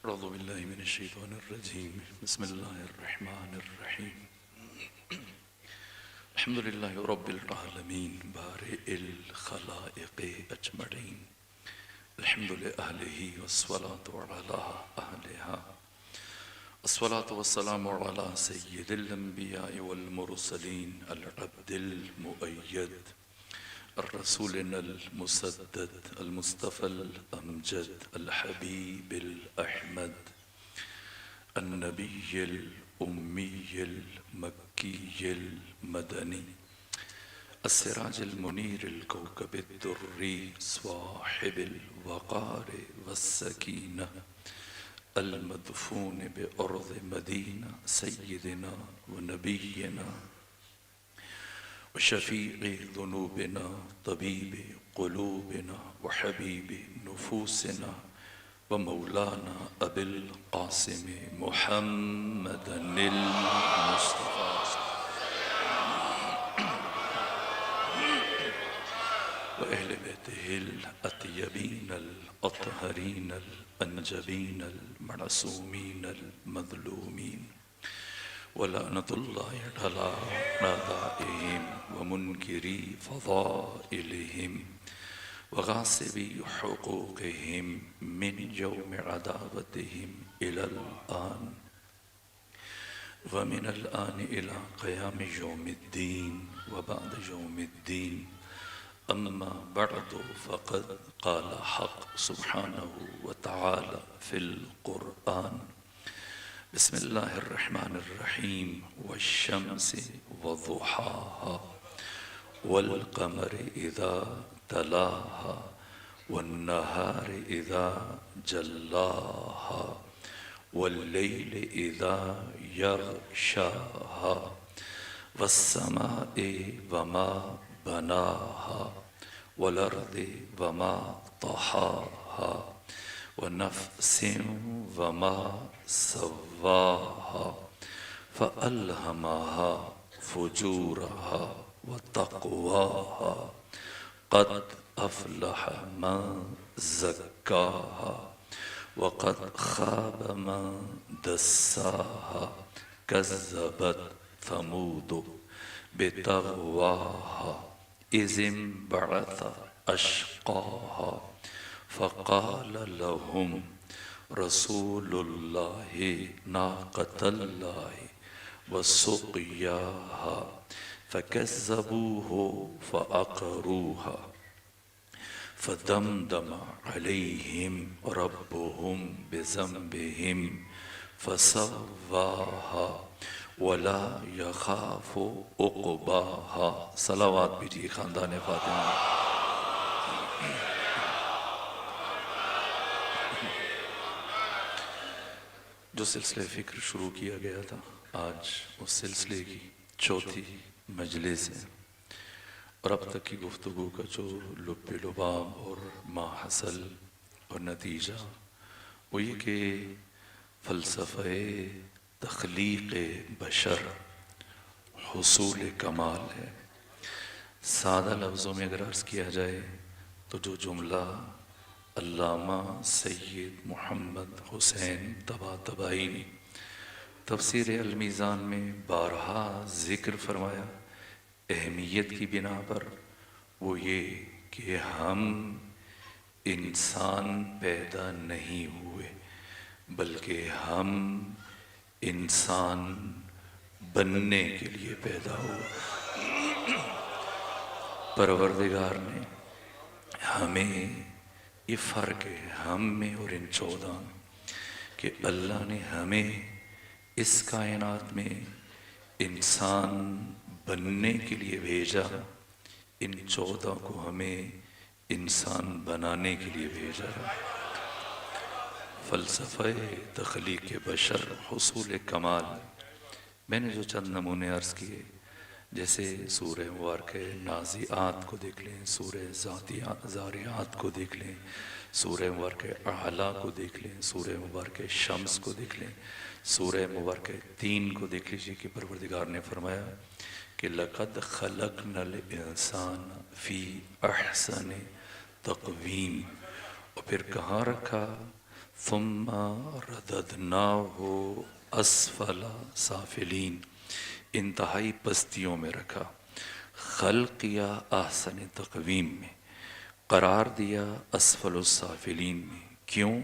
أعوذ بالله من الشيطان الرجيم بسم الله الرحمن الرحيم الحمد لله رب العالمين بارئ الخلائق أجمعين الحمد لأهله والصلاة على أهلها الصلاة والسلام على سيد الأنبياء والمرسلين العبد المؤيد الرسولنا المسدد المصطفى الأمجد الحبيب الأحمد النبي الأمي المكي المدني السراج المنير الكوكب الدري صاحب الوقار والسكينة المدفون بأرض مدينة سيدنا ونبينا وشفيع ذنوبنا طبيب قلوبنا وحبيب نفوسنا ومولانا أبي القاسم محمد المصطفى وأهل بيته الأطيبين الأطهرين الأنجبين المعصومين المظلومين ولعنة الله على أعدائهم ومنكري فضائلهم وغاصبي حقوقهم من يوم عداوتهم إلى الآن ومن الآن إلى قيام يوم الدين وبعد يوم الدين أما بعد فقد قال حق سبحانه وتعالى في القرآن بسم الله الرحمن الرحيم والشمس وضحاها والقمر إذا تلاها والنهار إذا جلاها والليل إذا يغشاها والسماء وما بناها والأرض وما طحاها ونفس وما سواها فألهمها فجورها وتقواها قد أفلح من زكاها وقد خاب من دساها كذبت ثمود بتغواها إذ انبعث أشقاها فقال لهم رسول الله ناقة الله وسقياها فكذبوه فعقروها فدمدم عليهم ربهم بذنبهم فسواها ولا يخاف عقباها صلوات بیجیے خاندان فاطمہ جو سلسلہ فکر شروع کیا گیا تھا آج اس سلسلے کی چوتھی مجلس ہے اور اب تک کی گفتگو کا جو لب لباب اور ما حصل اور نتیجہ وہ یہ کہ فلسفہ تخلیق بشر حصول کمال ہے. سادہ لفظوں میں اگر عرض کیا جائے تو جو جملہ علامہ سید محمد حسین طباطبائی نے تفسیر المیزان میں بارہا ذکر فرمایا اہمیت کی بنا پر، وہ یہ کہ ہم انسان پیدا نہیں ہوئے بلکہ ہم انسان بننے کے لیے پیدا ہوئے. پروردگار نے ہمیں، یہ فرق ہے ہم میں اور ان 14 میں، کہ اللہ نے ہمیں اس کائنات میں انسان بننے کے لیے بھیجا، ان 14 کو ہمیں انسان بنانے کے لیے بھیجا. فلسفہ تخلیق بشر حصول کمال، میں نے جو چند نمونے عرض کیے، جیسے سورہ مبارکہ نازعات کو دیکھ لیں، سورہ زاریات کو دیکھ لیں، سورہ مبارکہ اعلیٰ کو دیکھ لیں، سورہ مبارکہ شمس کو دیکھ لیں، سورہ مبارکہ 3 کو دیکھ لیجیے کہ پروردگار نے فرمایا کہ لَقَدْ خَلَقْنَا الْإِنسَانَ فِي أَحْسَنِ تقویم، اور پھر کہاں رکھا؟ ثم رددناہ اسفل سافلین، انتہائی پستیوں میں رکھا، خلق کیا احسن تقویم میں، قرار دیا اسفل السافلین میں۔ کیوں؟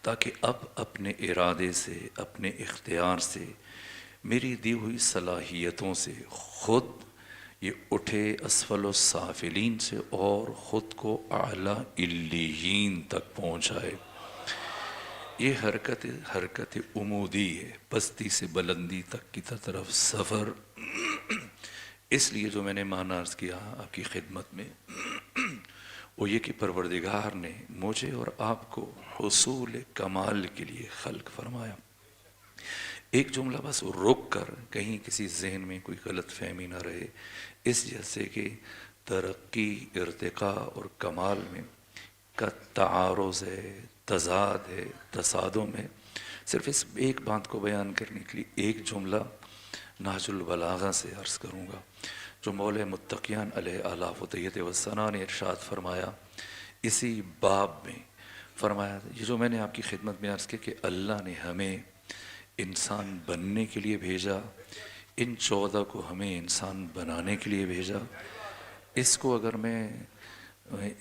تاکہ اب اپنے ارادے سے، اپنے اختیار سے، میری دی ہوئی صلاحیتوں سے خود یہ اٹھے اسفل السافلین سے اور خود کو اعلیٰ علیین تک پہنچائے۔ یہ حرکت عمودی ہے، پستی سے بلندی تک کی طرف سفر۔ اس لیے جو میں نے معنی عرض کیا آپ کی خدمت میں، وہ یہ کہ پروردگار نے مجھے اور آپ کو حصول کمال کے لیے خلق فرمایا۔ ایک جملہ بس رک کر کہیں کسی ذہن میں کوئی غلط فہمی نہ رہے، اس جیسے کہ ترقی، ارتقاء اور کمال میں کا تعارض ہے، تضاد ہے، تصادم ہے۔ صرف اس ایک بات کو بیان کرنے کے لیے ایک جملہ نہج البلاغہ سے عرض کروں گا، جو مولا متقیان علیہ آلاف و تحیت وثنا نے ارشاد فرمایا اسی باب میں۔ فرمایا یہ جو میں نے آپ کی خدمت میں عرض کیا کہ اللہ نے ہمیں انسان بننے کے لیے بھیجا، ان 14 کو ہمیں انسان بنانے کے لیے بھیجا۔ اس کو اگر میں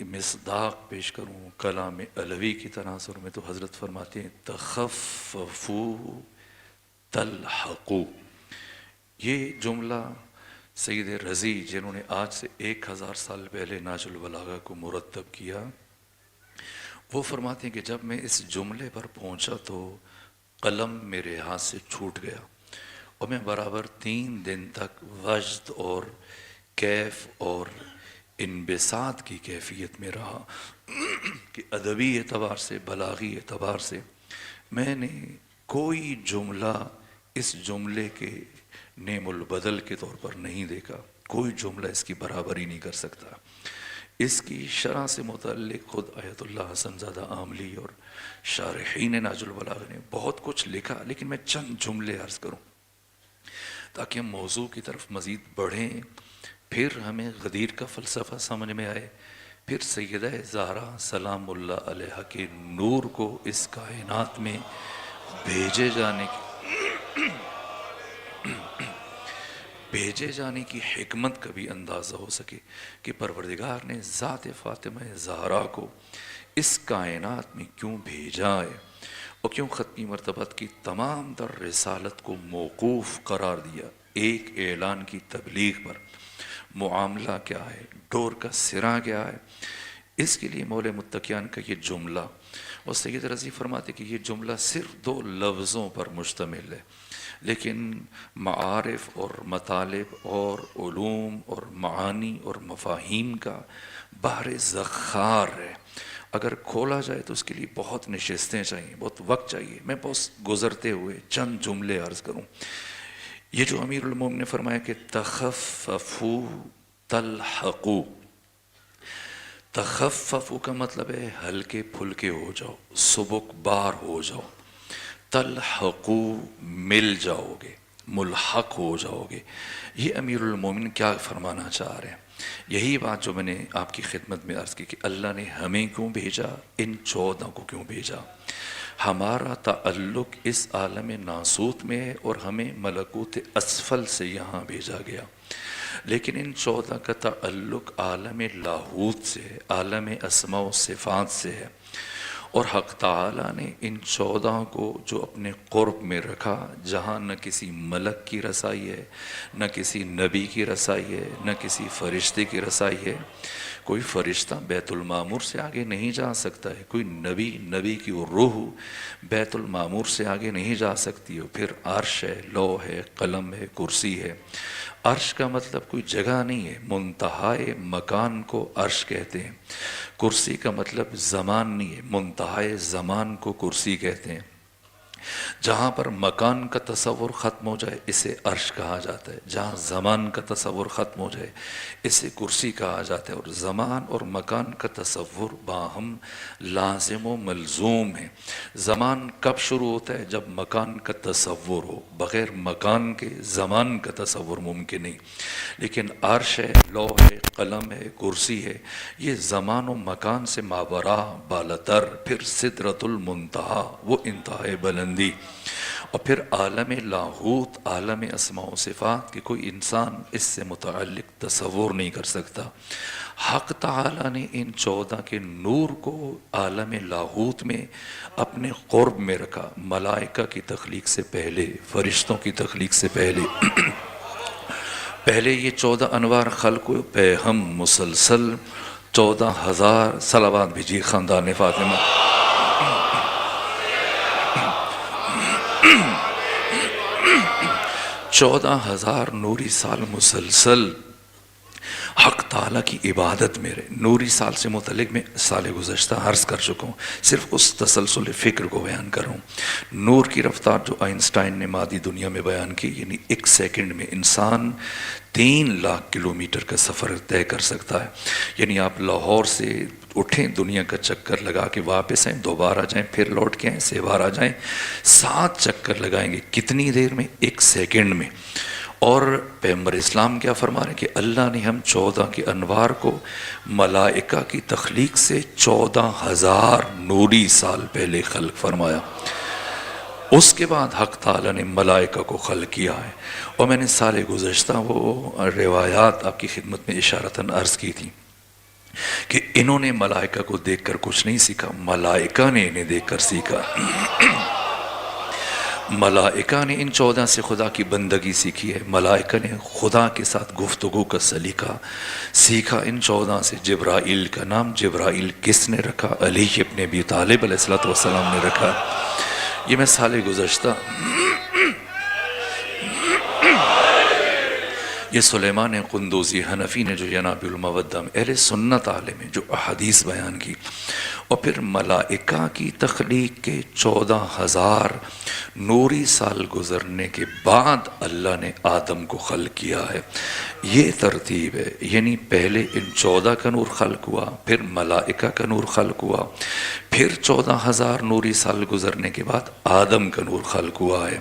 مصداق پیش کروں کلام علوی کی تناظر میں، تو حضرت فرماتے ہیں تخففوا تلحقوا۔ یہ جملہ سید رضی جنہوں نے آج سے 1000 سال پہلے نہج البلاغہ کو مرتب کیا، وہ فرماتے ہیں کہ جب میں اس جملے پر پہنچا تو قلم میرے ہاتھ سے چھوٹ گیا، اور میں برابر 3 دن تک وجد اور کیف اور انبساط کی کیفیت میں رہا کہ ادبی اعتبار سے، بلاغی اعتبار سے میں نے کوئی جملہ اس جملے کے نعم البدل کے طور پر نہیں دیکھا، کوئی جملہ اس کی برابری نہیں کر سکتا۔ اس کی شرح سے متعلق خود آیت اللہ حسن زادہ عاملی اور شارحین نہج البلاغہ نے بہت کچھ لکھا، لیکن میں چند جملے عرض کروں تاکہ ہم موضوع کی طرف مزید بڑھیں، پھر ہمیں غدیر کا فلسفہ سمجھ میں آئے، پھر سیدہ زہرا سلام اللہ علیہا کے نور کو اس کائنات میں بھیجے جانے کی حکمت کا بھی اندازہ ہو سکے کہ پروردگار نے ذات فاطمہ زہرا کو اس کائنات میں کیوں بھیجا ہے، اور کیوں ختمی مرتبت کی تمام تر رسالت کو موقوف قرار دیا ایک اعلان کی تبلیغ پر۔ معاملہ کیا ہے، ڈور کا سرا کیا ہے، اس کے لیے مولا متقیان کا یہ جملہ، اور سید رضی فرماتے کہ یہ جملہ صرف 2 لفظوں پر مشتمل ہے، لیکن معارف اور مطالب اور علوم اور معانی اور مفاہیم کا بحر زخار ہے۔ اگر کھولا جائے تو اس کے لیے بہت نشستیں چاہیے، بہت وقت چاہیے۔ میں بہت گزرتے ہوئے چند جملے عرض کروں۔ یہ جو امیر المومنین نے فرمایا کہ تخففوا تلحقوا، تخففوا کا مطلب ہے ہلکے پھلکے ہو جاؤ، سبک بار ہو جاؤ، تلحقوا مل جاؤ گے، ملحق ہو جاؤ گے۔ یہ امیر المومنین کیا فرمانا چاہ رہے ہیں؟ یہی بات جو میں نے آپ کی خدمت میں عرض کی کہ اللہ نے ہمیں کیوں بھیجا، ان 14 کو کیوں بھیجا۔ ہمارا تعلق اس عالم ناسوت میں ہے اور ہمیں ملکوت اسفل سے یہاں بھیجا گیا، لیکن ان 14 کا تعلق عالم لاہوت سے ہے، عالم اسماء و صفات سے ہے، اور حق تعالیٰ نے ان 14 کو جو اپنے قرب میں رکھا، جہاں نہ کسی ملک کی رسائی ہے، نہ کسی نبی کی رسائی ہے، نہ کسی فرشتے کی رسائی ہے۔ کوئی فرشتہ بیت المعمور سے آگے نہیں جا سکتا ہے، کوئی نبی کی روح بیت المعمور سے آگے نہیں جا سکتی ہے۔ پھر عرش ہے، لوح ہے، قلم ہے، کرسی ہے۔ عرش کا مطلب کوئی جگہ نہیں ہے، منتہائے مکان کو عرش کہتے ہیں۔ کرسی کا مطلب زمان نہیں ہے، منتہائے زمان کو کرسی کہتے ہیں۔ جہاں پر مکان کا تصور ختم ہو جائے اسے عرش کہا جاتا ہے، جہاں زمان کا تصور ختم ہو جائے اسے کرسی کہا جاتا ہے۔ اور زمان اور مکان کا تصور باہم لازم و ملزوم ہے۔ زمان کب شروع ہوتا ہے؟ جب مکان کا تصور ہو، بغیر مکان کے زمان کا تصور ممکن نہیں۔ لیکن عرش ہے، لوح ہے، قلم ہے، کرسی ہے، یہ زمان و مکان سے ماورا بالاتر، پھر سدرۃ المنتہا وہ انتہائی بلندی، اور پھر عالم لاہوت، عالم اسماء و صفات کہ کوئی انسان اس سے متعلق تصور نہیں کر سکتا۔ حق تعالیٰ نے ان 14 کے نور کو عالم لاہوت میں اپنے قرب میں رکھا، ملائکہ کی تخلیق سے پہلے، فرشتوں کی تخلیق سے پہلے۔ پہلے یہ 14 انوار خلق ہوئے، پہ ہم مسلسل 14,000 صلوات بھیجی خاندان فاطمہ۔ 14,000 نوری سال مسلسل حق تعالیٰ کی عبادت میں رہے۔ نوری سال سے متعلق میں سال گزشتہ عرض کر چکا ہوں، صرف اس تسلسل فکر کو بیان کر رہا ہوں۔ نور کی رفتار جو آئنسٹائن نے مادی دنیا میں بیان کی، یعنی 1 سیکنڈ میں انسان 3 لاکھ کلومیٹر کا سفر طے کر سکتا ہے۔ یعنی آپ لاہور سے اٹھیں، دنیا کا چکر لگا کے واپس آئیں، دوبارہ جائیں، پھر لوٹ کے آئیں، سیوار جائیں، 7 چکر لگائیں گے۔ کتنی دیر میں؟ 1 سیکنڈ میں۔ اور پیغمبر اسلام کیا فرما رہے ہیں کہ اللہ نے ہم 14 کے انوار کو ملائکہ کی تخلیق سے 14,000 نوری سال پہلے خلق فرمایا۔ اس کے بعد حق تعالیٰ نے ملائکہ کو خلق کیا ہے۔ اور میں نے سال گزشتہ وہ روایات آپ کی خدمت میں اشارتاً عرض کی تھی کہ انہوں نے ملائکہ کو دیکھ کر کچھ نہیں سیکھا، ملائکہ نے انہیں دیکھ کر سیکھا۔ ملائکہ نے ان 14 سے خدا کی بندگی سیکھی ہے، ملائکہ نے خدا کے ساتھ گفتگو کا سلیقہ سیکھا ان 14 سے۔ جبرائیل کا نام جبرائیل کس نے رکھا؟ علی ابن ابی طالب علیہ السلام نے رکھا۔ یہ میں سال گزشتہ یہ سلیمان قندوزی حنفی نے جو جناب المودہ میں اہل سنت عالم میں جو احادیث بیان کی، اور پھر ملائکہ کی تخلیق کے 14,000 نوری سال گزرنے کے بعد اللہ نے آدم کو خلق کیا ہے۔ یہ ترتیب ہے، یعنی پہلے ان 14 کا نور خلق ہوا، پھر ملائکہ کا نور خلق ہوا، پھر 14,000 نوری سال گزرنے کے بعد آدم کا نور خلق ہوا ہے۔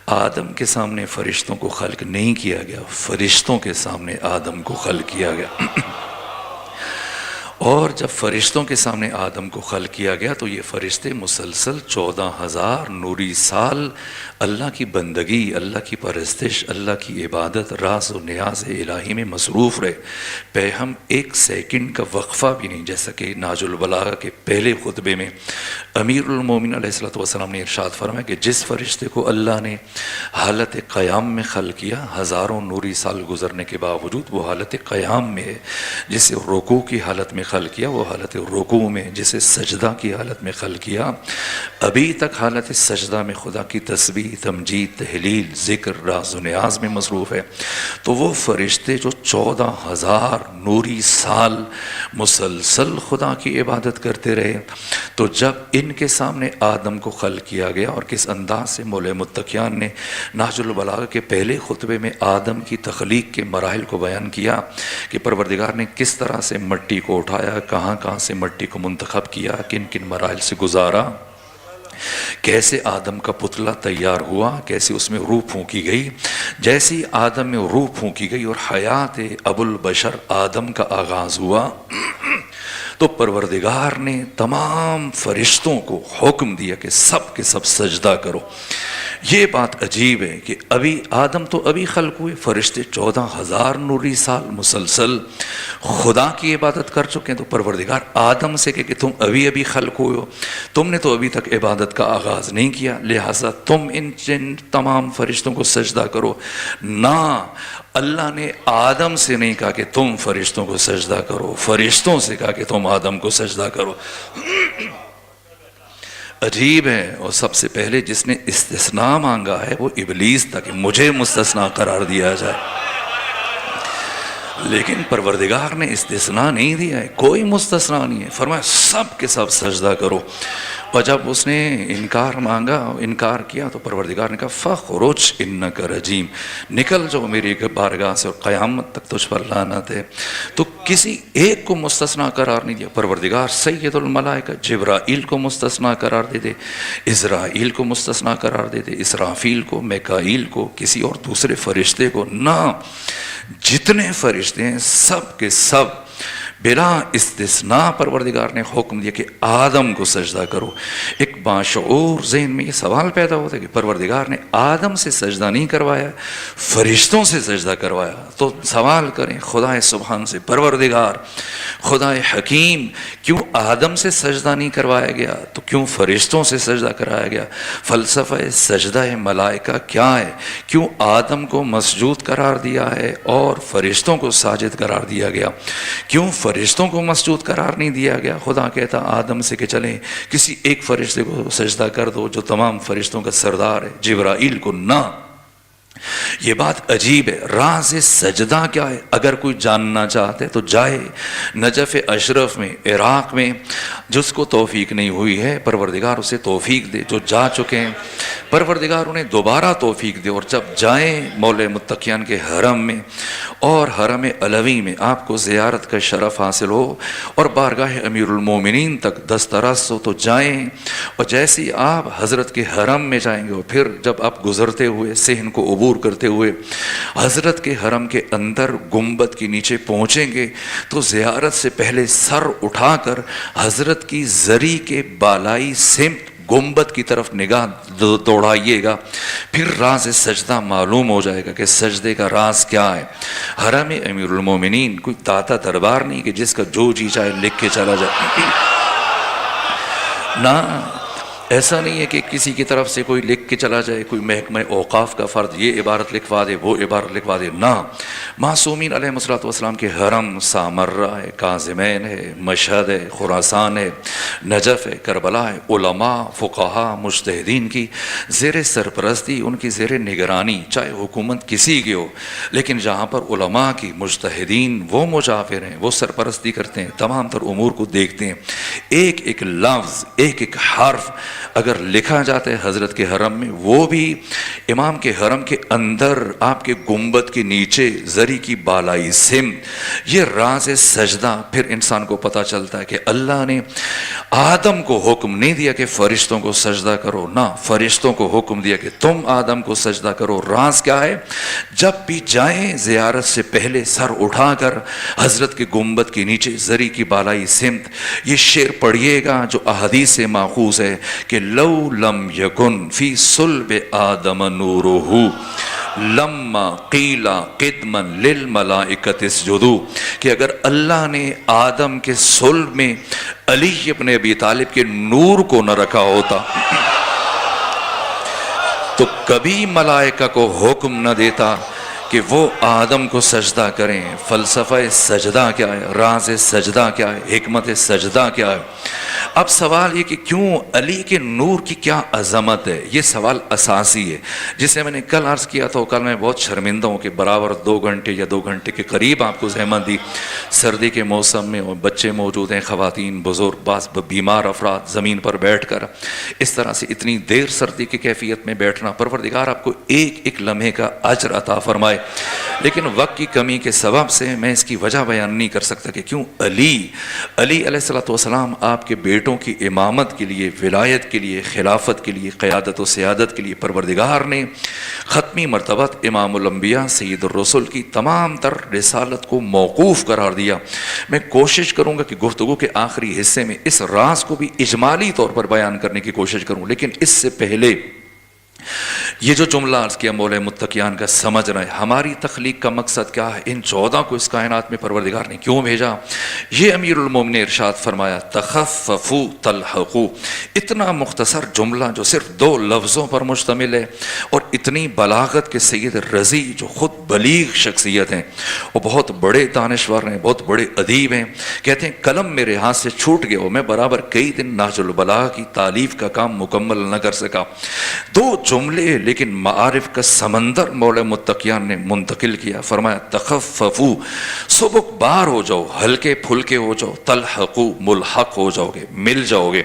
آدم کے سامنے فرشتوں کو خلق نہیں کیا گیا، فرشتوں کے سامنے آدم کو خلق کیا گیا۔ اور جب فرشتوں کے سامنے آدم کو خلق کیا گیا تو یہ فرشتے مسلسل 14,000 نوری سال اللہ کی بندگی، اللہ کی پرستش، اللہ کی عبادت، راز و نیاز الہی میں مصروف رہے۔ پہ ہم 1 سیکنڈ کا وقفہ بھی نہیں، جیسا کہ ناج البلاغہ کے پہلے خطبے میں امیر المومنین علیہ السلام نے ارشاد فرمایا کہ جس فرشتے کو اللہ نے حالت قیام میں خلق کیا، ہزاروں نوری سال گزرنے کے باوجود وہ حالت قیام میں ہے۔ جسے رکوع کی حالت میں خلق کیا وہ حالت رکوع میں، جسے سجدہ کی حالت میں خلق کیا ابھی تک حالت سجدہ میں خدا کی تسبیح، تمجید، تحلیل، ذکر، راز و نیاز میں مصروف ہے۔ تو وہ فرشتے جو 14,000 نوری سال مسلسل خدا کی عبادت کرتے رہے، تو جب ان کے سامنے آدم کو خلق کیا گیا، اور کس انداز سے مولا متقیان نے نہج البلاغہ کے پہلے خطبے میں آدم کی تخلیق کے مراحل کو بیان کیا کہ پروردگار نے کس طرح سے مٹی کو اٹھایا، کہاں کہاں سے مٹی کو منتخب کیا، کن کن مراحل سے گزارا، کیسے آدم کا پتلا تیار ہوا، کیسے اس میں روح پھونکی گئی۔ جیسی آدم میں روح پھونکی گئی اور حیات ابو البشر آدم کا آغاز ہوا، تو پروردگار نے تمام فرشتوں کو حکم دیا کہ سب کے سب سجدہ کرو۔ یہ بات عجیب ہے کہ ابھی آدم تو ابھی خلق ہوئے، فرشتے 14,000 نوری سال مسلسل خدا کی عبادت کر چکے ہیں، تو پروردگار آدم سے کہ تم ابھی خلق ہوئے ہو، تم نے تو ابھی تک عبادت کا آغاز نہیں کیا، لہٰذا تم ان تمام فرشتوں کو سجدہ کرو۔ نہ، اللہ نے آدم سے نہیں کہا کہ تم فرشتوں کو سجدہ کرو، فرشتوں سے کہا کہ تم آدم کو سجدہ کرو۔ عجیب ہے۔ اور سب سے پہلے جس نے استثناء مانگا ہے وہ ابلیس تھا کہ مجھے مستثنیٰ قرار دیا جائے۔ لیکن پروردگار نے استثناء نہیں دیا ہے، کوئی مستثنا نہیں ہے، فرمایا سب کے سب سجدہ کرو۔ اور جب اس نے انکار مانگا، انکار کیا، تو پروردگار نے کہا فخرج انک رجیم، نکل جو میری بارگاہ سے، اور قیامت تک تجھ پر لعنت ہے۔ تو کسی ایک کو مستثنا قرار نہیں دیا، پروردگار سید الملائکہ جبرائیل کو مستثنا قرار دے دے، اسرائیل کو مستثنا قرار دے دے، اسرافیل کو، میکائیل کو، کسی اور دوسرے فرشتے کو نہ، جتنے فرشتے ہیں سب کے سب بلا استثناء پروردگار نے حکم دیا کہ آدم کو سجدہ کرو۔ ایک باشعور ذہن میں یہ سوال پیدا ہوتا ہے کہ پروردگار نے آدم سے سجدہ نہیں کروایا، فرشتوں سے سجدہ کروایا، تو سوال کریں خدا سبحان سے، پروردگار خدا حکیم، کیوں آدم سے سجدہ نہیں کروایا گیا، تو کیوں فرشتوں سے سجدہ کرایا گیا؟ فلسفہ سجدہ ملائکہ کیا ہے؟ کیوں آدم کو مسجود قرار دیا ہے اور فرشتوں کو ساجد قرار دیا گیا؟ کیوں فرشتوں کو مسجود قرار نہیں دیا گیا؟ خدا کہتا آدم سے کہ چلیں کسی ایک فرشتے کو سجدہ کر دو جو تمام فرشتوں کا سردار ہے، جبرائیل کو نہ۔ یہ بات عجیب ہے۔ راز سجدہ کیا ہے؟ اگر کوئی جاننا چاہتے تو جائے نجف اشرف میں، عراق میں، جس کو توفیق نہیں ہوئی ہے پروردگار اسے توفیق دے، جو جا چکے ہیں پروردگار انہیں دوبارہ توفیق دے، اور جب جائیں مولا متقیان کے حرم میں اور حرم علوی میں آپ کو زیارت کا شرف حاصل ہو اور بارگاہ امیر المومنین تک دسترس ہو، تو جائیں، اور جیسے آپ حضرت کے حرم میں جائیں گے، اور پھر جب آپ گزرتے ہوئے صحن کو عبور کرتے ہوئے حضرت کے حرم کے اندر گنبد کے نیچے پہنچیں گے، تو زیارت سے پہلے سر اٹھا کر حضرت کی زری کے بالائی سمت گنبد کی طرف نگاہ دوڑائیے گا، پھر راز سجدہ معلوم ہو جائے گا کہ سجدے کا راز کیا ہے۔ حرم امیر المومنین کوئی داتا دربار نہیں کہ جس کا جو جی چاہے لکھ کے چلا جائے، نہ ایسا نہیں ہے کہ کسی کی طرف سے کوئی لکھ کے چلا جائے، کوئی محکمہ اوقاف کا فرد یہ عبارت لکھوا دے، وہ عبارت لکھوا دے، نہ، معصومین علیہ الصلوۃ والسلام کے حرم سامرہ ہے، کاظمین ہے، مشہد ہے، خراسان ہے، نجف ہے، کربلا ہے، علماء فقہا مجتہدین کی زیر سرپرستی، ان کی زیر نگرانی، چاہے حکومت کسی کی ہو، لیکن جہاں پر علماء کی مجتہدین وہ مجاور ہیں، وہ سرپرستی کرتے ہیں، تمام تر امور کو دیکھتے ہیں، ایک ایک لفظ، ایک ایک حرف اگر لکھا جاتا ہے حضرت کے حرم میں، وہ بھی امام کے حرم کے اندر آپ کے گنبد کے نیچے زری کی بالائی سمت، یہ راز سجدہ پھر انسان کو پتہ چلتا ہے کہ اللہ نے آدم کو حکم نہیں دیا کہ فرشتوں کو سجدہ کرو، نہ، فرشتوں کو حکم دیا کہ تم آدم کو سجدہ کرو۔ راز کیا ہے؟ جب بھی جائیں زیارت سے پہلے سر اٹھا کر حضرت کے گنبد کے نیچے زری کی بالائی سمت یہ شعر پڑھیے گا جو احادیث سے ماخوذ ہے کہ لو لم یکن فی صلب آدم نورہ لما قیل قدما للملائکۃ اسجدوا، کہ اگر اللہ نے آدم کے صلب میں علی ابن ابی طالب کے نور کو نہ رکھا ہوتا تو کبھی ملائکہ کو حکم نہ دیتا کہ وہ آدم کو سجدہ کریں۔ فلسفہ سجدہ کیا ہے؟ راز سجدہ کیا ہے؟ حکمت سجدہ کیا ہے؟ اب سوال یہ کہ کیوں علی کے نور کی کیا عظمت ہے، یہ سوال اساسی ہے، جسے میں نے کل عرض کیا تھا۔ کل میں بہت شرمندہ ہوں کہ برابر 2 گھنٹے یا 2 گھنٹے کے قریب آپ کو زحمت دی، سردی کے موسم میں، اور بچے موجود ہیں، خواتین، بزرگ، بعض بیمار افراد زمین پر بیٹھ کر اس طرح سے اتنی دیر سردی کی کیفیت میں بیٹھنا، پروردگار آپ کو ایک ایک لمحے کا اجر عطا فرمائے، لیکن وقت کی کمی کے سبب سے میں اس کی وجہ بیان نہیں کر سکتا کہ کیوں علی علیہ السلام آپ کے بیٹوں کی امامت کے لیے، ولایت کے لیے، خلافت کے لیے، قیادت و سیادت کے لیے پروردگار نے ختمی مرتبہ امام الانبیاء سید الرسل کی تمام تر رسالت کو موقوف قرار دیا۔ میں کوشش کروں گا کہ گفتگو کے آخری حصے میں اس راز کو بھی اجمالی طور پر بیان کرنے کی کوشش کروں، لیکن اس سے پہلے یہ جو جملہ عرض کیا مولا متقیان کا سمجھ رہے ہیں ہماری تخلیق کا مقصد کیا ہے، ان 14 کو اس کائنات میں پروردگار نے کیوں بھیجا، یہ امیر المومنین نے ارشاد فرمایا تخففوا تلحقوا، اتنا مختصر جملہ جو صرف 2 لفظوں پر مشتمل ہے، اور اتنی بلاغت کے سید رضی جو خود بلیغ شخصیت ہیں، وہ بہت بڑے دانشور ہیں، بہت بڑے ادیب ہیں، کہتے ہیں قلم میرے ہاتھ سے چھوٹ گیا اور میں برابر کئی دن نہج البلاغہ کی تالیف کا کام مکمل نہ کر سکا۔ 2 جملے لیکن معارف کا سمندر مولا متقیان نے منتقل کیا. فرمایا تخففو، سبک بار ہو جاؤ، ہلکے پھلکے ہو جاؤ، تلحقو، ملحق ہو جاؤ گے، مل جاؤ گے.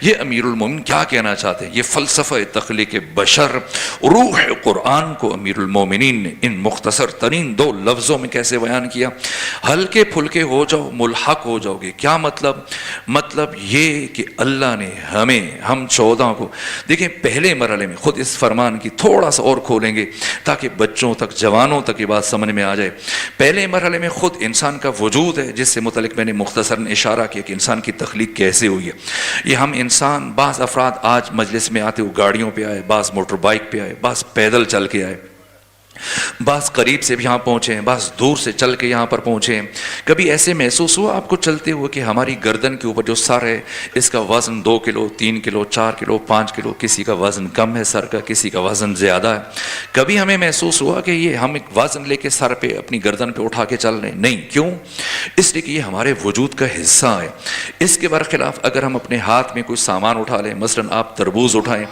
یہ امیر المومنین کیا کہنا چاہتے ہیں؟ یہ فلسفہ تخلیق بشر، روح قرآن کو امیر المومنین نے ان مختصر ترین 2 لفظوں میں کیسے بیان کیا؟ ہلکے پھلکے ہو جاؤ، ملحق ہو جاؤ گے. کیا مطلب؟ مطلب یہ کہ اللہ نے ہم 14 کو، دیکھیں پہلے مرحلے میں خود اس فرمان کی تھوڑا سا اور کھولیں گے تاکہ بچوں تک، جوانوں تک یہ بات سمجھ میں آ جائے. پہلے مرحلے میں خود انسان کا وجود ہے، جس سے متعلق میں نے مختصراً اشارہ کیا کہ انسان کی تخلیق کیسے ہوئی ہے. یہ ہم انسان، بعض افراد آج مجلس میں آتے ہوئے گاڑیوں پہ آئے، بعض موٹر بائک پہ آئے، بعض پیدل چل کے آئے، بعض قریب سے بھی یہاں پہنچے ہیں، بعض دور سے چل کے یہاں پر پہنچے ہیں. کبھی ایسے محسوس ہوا آپ کو چلتے ہوئے کہ ہماری گردن کے اوپر جو سر ہے اس کا وزن 2 کلو، 3 کلو، 4 کلو، 5 کلو، کسی کا وزن کم ہے سر کا، کسی کا وزن زیادہ ہے. کبھی ہمیں محسوس ہوا کہ یہ ہم ایک وزن لے کے سر پہ اپنی گردن پہ اٹھا کے چل رہے ہیں؟ نہیں. کیوں؟ اس لیے کہ یہ ہمارے وجود کا حصہ ہے. اس کے برخلاف اگر ہم اپنے ہاتھ میں کوئی سامان اٹھا لیں، مثلاً آپ تربوز اٹھائیں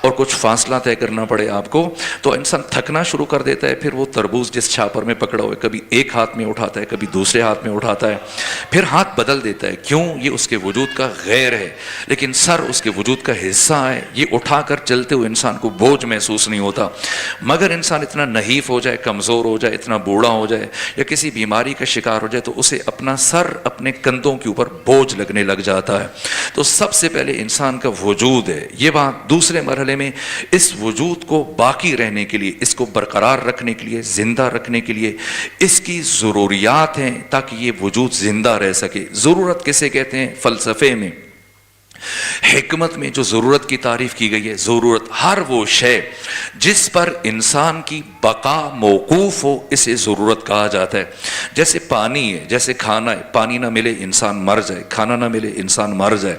اور کچھ فاصلہ طے کرنا پڑے آپ کو، تو انسان تھکنا شروع کر دیتا ہے. پھر وہ تربوز جس چھاپر میں پکڑا ہوئے کبھی ایک ہاتھ میں اٹھاتا ہے، کبھی دوسرے ہاتھ میں اٹھاتا ہے، پھر ہاتھ بدل دیتا ہے. کیوں؟ یہ اس کے وجود کا غیر ہے، لیکن سر اس کے وجود کا حصہ ہے. یہ اٹھا کر چلتے ہوئے انسان کو بوجھ محسوس نہیں ہوتا. مگر انسان اتنا نحیف ہو جائے، کمزور ہو جائے، اتنا بوڑھا ہو جائے یا کسی بیماری کا شکار ہو جائے تو اسے اپنا سر اپنے کندھوں کے اوپر بوجھ لگنے لگ جاتا ہے. تو سب سے پہلے انسان کا وجود ہے یہ بات. دوسرے مرحلے میں اس وجود کو باقی رہنے کے لیے، اس کو برقرار رکھنے کے لیے، زندہ رکھنے کے لیے اس کی ضروریات ہیں تاکہ یہ وجود زندہ رہ سکے. ضرورت کسے کہتے ہیں؟ فلسفے میں، حکمت میں جو ضرورت کی تعریف کی گئی ہے، ضرورت ہر وہ شے جس پر انسان کی بقا موقوف ہو اسے ضرورت کہا جاتا ہے. جیسے پانی ہے، جیسے کھانا ہے، پانی نہ ملے انسان مر جائے، کھانا نہ ملے انسان مر جائے،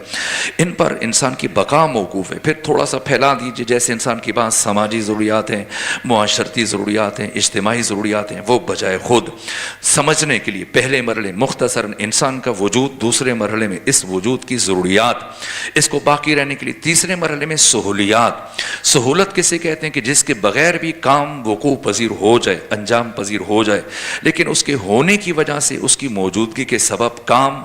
ان پر انسان کی بقا موقوف ہے. پھر تھوڑا سا پھیلا دیجئے، جیسے انسان کے پاس سماجی ضروریات ہیں، معاشرتی ضروریات ہیں، اجتماعی ضروریات ہیں، وہ بجائے خود سمجھنے کے لیے پہلے مرحلے مختصراً انسان کا وجود، دوسرے مرحلے میں اس وجود کی ضروریات، اس کو باقی رہنے کے لیے تیسرے مرحلے میں سہولیات. سہولت کسے کہتے ہیں؟ کہ جس کے بغیر بھی کام وقوع پذیر ہو جائے، انجام پذیر ہو جائے، لیکن اس کے ہونے کی وجہ سے، اس کی موجودگی کے سبب کام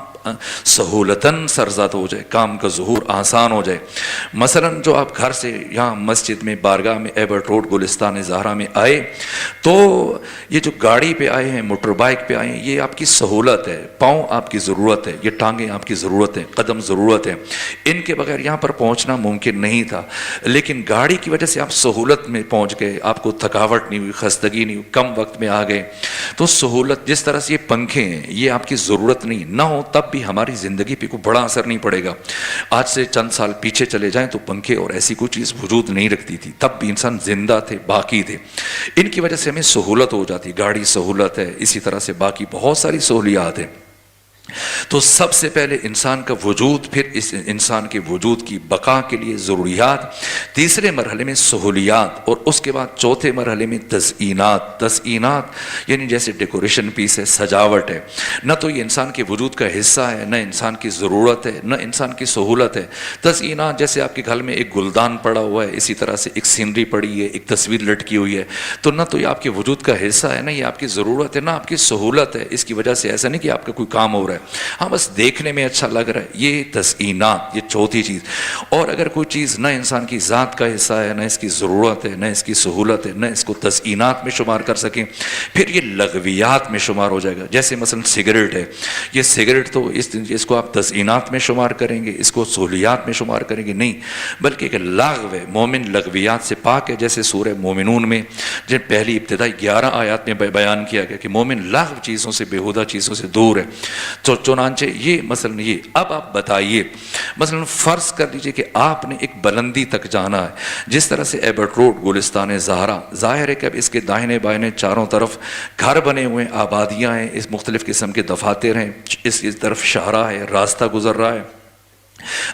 سہولتاً سرزد ہو جائے، کام کا ظہور آسان ہو جائے. مثلاً جو آپ گھر سے یہاں مسجد میں، بارگاہ میں، ایبرٹ روڈ گلستان زہرا میں آئے تو یہ جو گاڑی پہ آئے ہیں، موٹر بائک پہ آئے ہیں، یہ آپ کی سہولت ہے. پاؤں آپ کی ضرورت ہے، یہ ٹانگیں آپ کی ضرورت ہے، قدم ضرورت ہے. ان کے بغیر یہاں پر پہنچنا ممکن نہیں تھا، لیکن گاڑی کی وجہ سے آپ سہولت میں پہنچ گئے، آپ کو تھکاوٹ نہیں ہوئی، خستگی نہیں ہوئی، کم وقت میں آ گئے. تو سہولت، جس طرح سے یہ پنکھے ہیں یہ آپ کی ضرورت نہیں نہ ہو تب بھی ہماری زندگی پہ کوئی بڑا اثر نہیں پڑے گا. آج سے چند سال پیچھے چلے جائیں تو پنکھے اور ایسی کوئی چیز وجود نہیں رکھتی تھی، تب بھی انسان زندہ تھے، باقی تھے. ان کی وجہ سے ہمیں سہولت ہو جاتی، گاڑی سہولت ہے، اسی طرح سے باقی بہت ساری سہولیات ہیں. تو سب سے پہلے انسان کا وجود، پھر اس انسان کے وجود کی بقا کے لیے ضروریات، تیسرے مرحلے میں سہولیات، اور اس کے بعد چوتھے مرحلے میں تزئینات. تزئینات یعنی جیسے ڈیکوریشن پیس ہے، سجاوٹ ہے. نہ تو یہ انسان کے وجود کا حصہ ہے، نہ انسان کی ضرورت ہے، نہ انسان کی سہولت ہے. تزئینات جیسے آپ کے گھر میں ایک گلدان پڑا ہوا ہے، اسی طرح سے ایک سینری پڑی ہے، ایک تصویر لٹکی ہوئی ہے، تو نہ تو یہ آپ کے وجود کا حصہ ہے، نہ یہ آپ کی ضرورت ہے، نہ آپ کی سہولت ہے. اس کی وجہ سے ایسا نہیں کہ آپ کا کوئی کام ہو رہا ہے، ہاں بس دیکھنے میں اچھا لگ رہا ہے. یہ تزئینات، یہ چوتھی چیز. اور اگر کوئی چیز نہ انسان کی ذات کا حصہ ہے، نہ اس کی ضرورت ہے، نہ اس کی سہولت ہے، نہ اس کو تزئینات میں شمار کر سکیں، پھر یہ لغویات میں شمار ہو جائے گا. جیسے مثلا سگریٹ ہے، یہ سگریٹ تو اس کو آپ تزئینات میں شمار کریں گے، اس کو سہولیات میں شمار کریں گے؟ نہیں، بلکہ ایک لغو ہے. مومن لغویات سے پاک ہے. جیسے سورہ مومنون میں جن پہلی ابتدائی 11 آیات میں بیان کیا گیا کہ مومن لغو چیزوں سے، بیہودہ چیزوں سے دور ہے. تو چنانچہ یہ مثلا یہ اب آپ بتائیے، مثلا فرض کر لیجئے کہ آپ نے ایک بلندی تک جانا ہے، جس طرح سے ایبرٹ روڈ گلستان زہرا، ظاہر ہے کہ اب اس کے داہنے بائنے چاروں طرف گھر بنے ہوئے ہیں، آبادیاں ہیں، اس مختلف قسم کے دفاتر ہیں، اس کی طرف شاہراہ ہے، راستہ گزر رہا ہے،